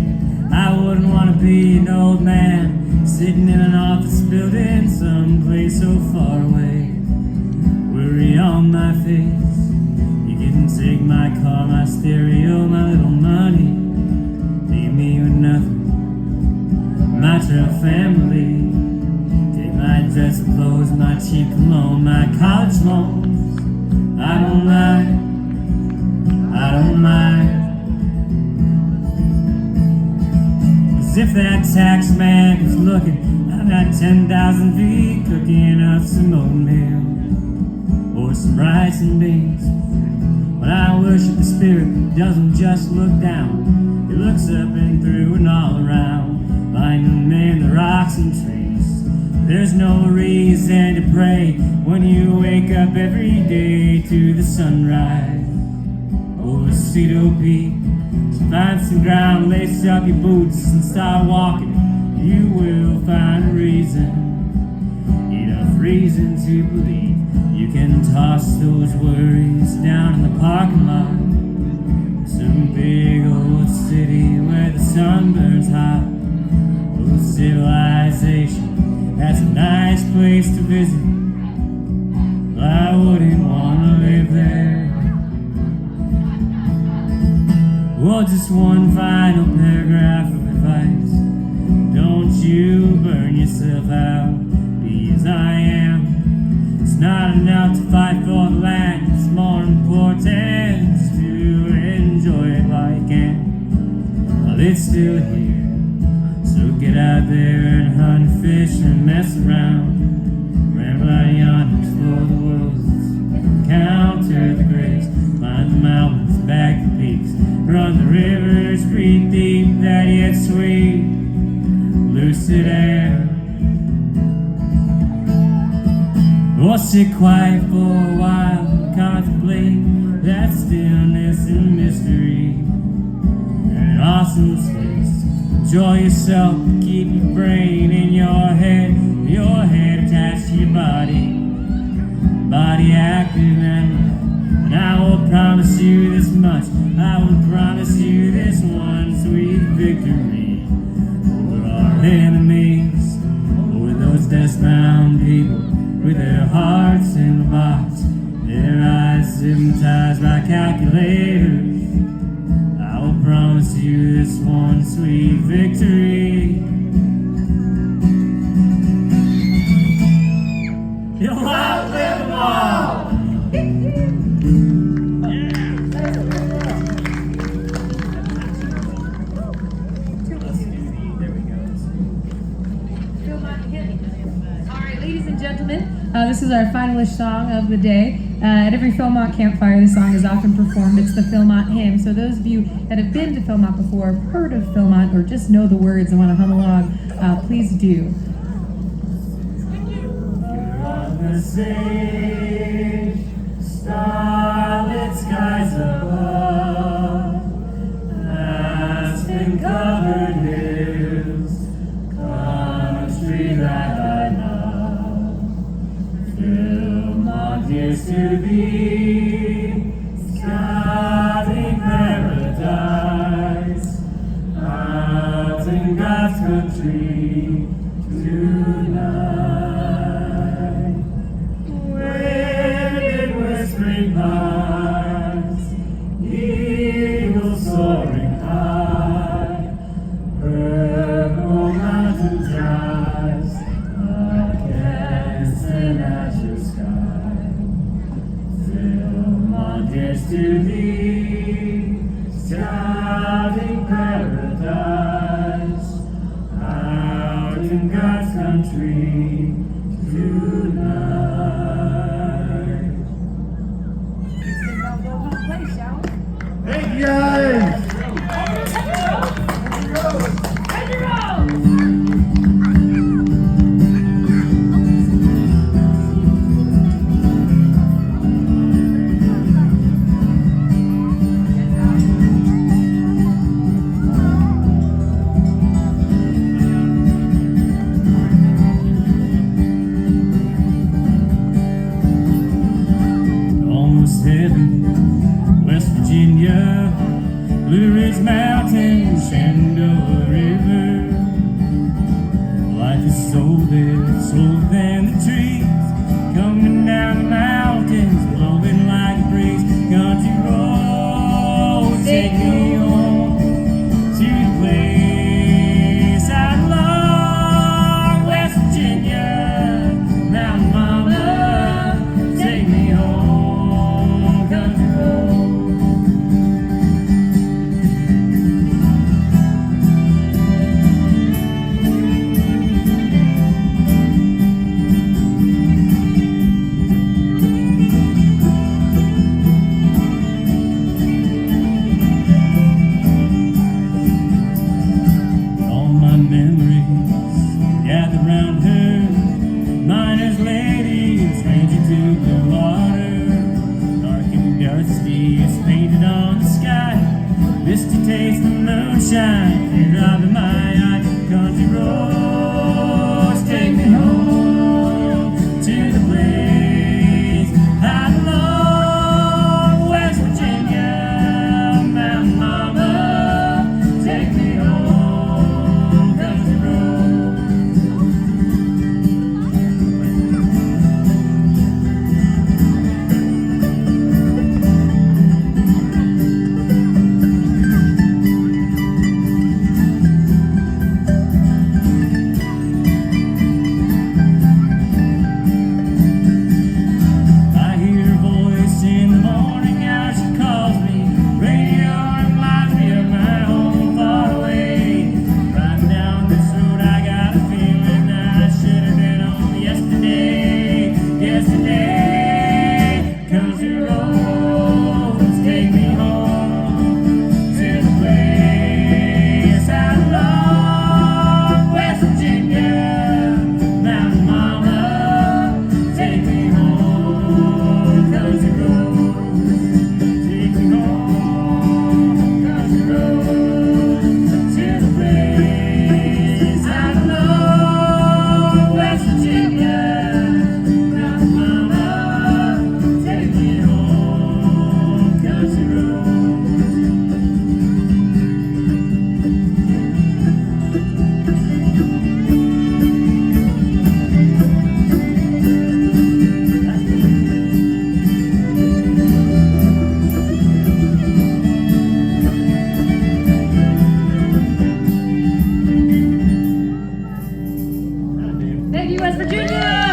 I wouldn't want to be an old man sitting in an office building someplace so far away. Worry on my face, you can take my car, my stereo, my little money. Leave me with nothing, my trail family. Take my dress and clothes, my cheap cologne, my college loans. I don't mind, I don't mind. If that tax man was looking, I've got 10,000 feet cooking up some oatmeal or some rice and beans. When I worship the spirit, it doesn't just look down, it looks up and through and all around, finding in the rocks and trees. There's no reason to pray when you wake up every day to the sunrise over Cedar Peak. Find some ground, lace up your boots and start walking. You will find a reason, enough reason to believe. You can toss those worries down in the parking lot. Some big old city where the sun burns hot. Oh, civilization, that's a nice place to visit. But I wouldn't want to live there. Well, just one final paragraph of advice. Don't you burn yourself out, be as I am. It's not enough to fight for the land, it's more important to enjoy it while you can, while it's still here. So get out there and hunt, fish, and mess around. Ramble out yonder, explore the world, encounter the graves, climb the mountains, back the peaks. Run the rivers, breathe deep, that yet sweet, lucid air. Or sit quiet for a while and contemplate that stillness and mystery. An awesome space. Enjoy yourself, keep your brain in your head attached to your body active and I will promise you this much. I will promise you this one sweet victory over our enemies, over those death-bound people with their hearts in the box, their eyes hypnotized by calculators. I will promise you this one sweet victory. You'll outlive them all. Ladies and gentlemen, this is our finalist song of the day. At every Philmont campfire, this song is often performed. It's the Philmont hymn. So those of you that have been to Philmont before, heard of Philmont, or just know the words and want to hum along, please do. The sage, starlit skies above, as pine-covered hills, country that I love. Philmont is to be, scouting paradise, out in God's country tonight. Wind in whispering pines, eagles soaring high, purple mountains rise against an azure sky. Philmont is to thee, scouting paradise, out in God's country tonight. Thank you guys. Almost heaven, West Virginia, Blue Ridge Mountains, Shenandoah River. Life is so there, slower than the trees, coming down the mountains, blowing like a breeze. Country roads take me home to the place I love, West Virginia, Mountain Mama, take me home, country road. All my memories gather round her, miner's lady, stranger to the water. Dark and dusty, it's painted on the sky, misty taste of moonshine, teardrop in my eye. Country roads take me home to the place I love, West Virginia, Mountain Mama, take me home, country road. I hear her voice in the morning hours, she calls me. Radio reminds me of my home far away. Riding down this road, I got a feeling that I should have been on yesterday. Country roads take me home to the place I love, West Virginia, Mountain Mama, take me home, country roads, take me home, country roads, to the place I love, West Virginia, Mountain Mama, take me home, country roads. Thank you, West Virginia.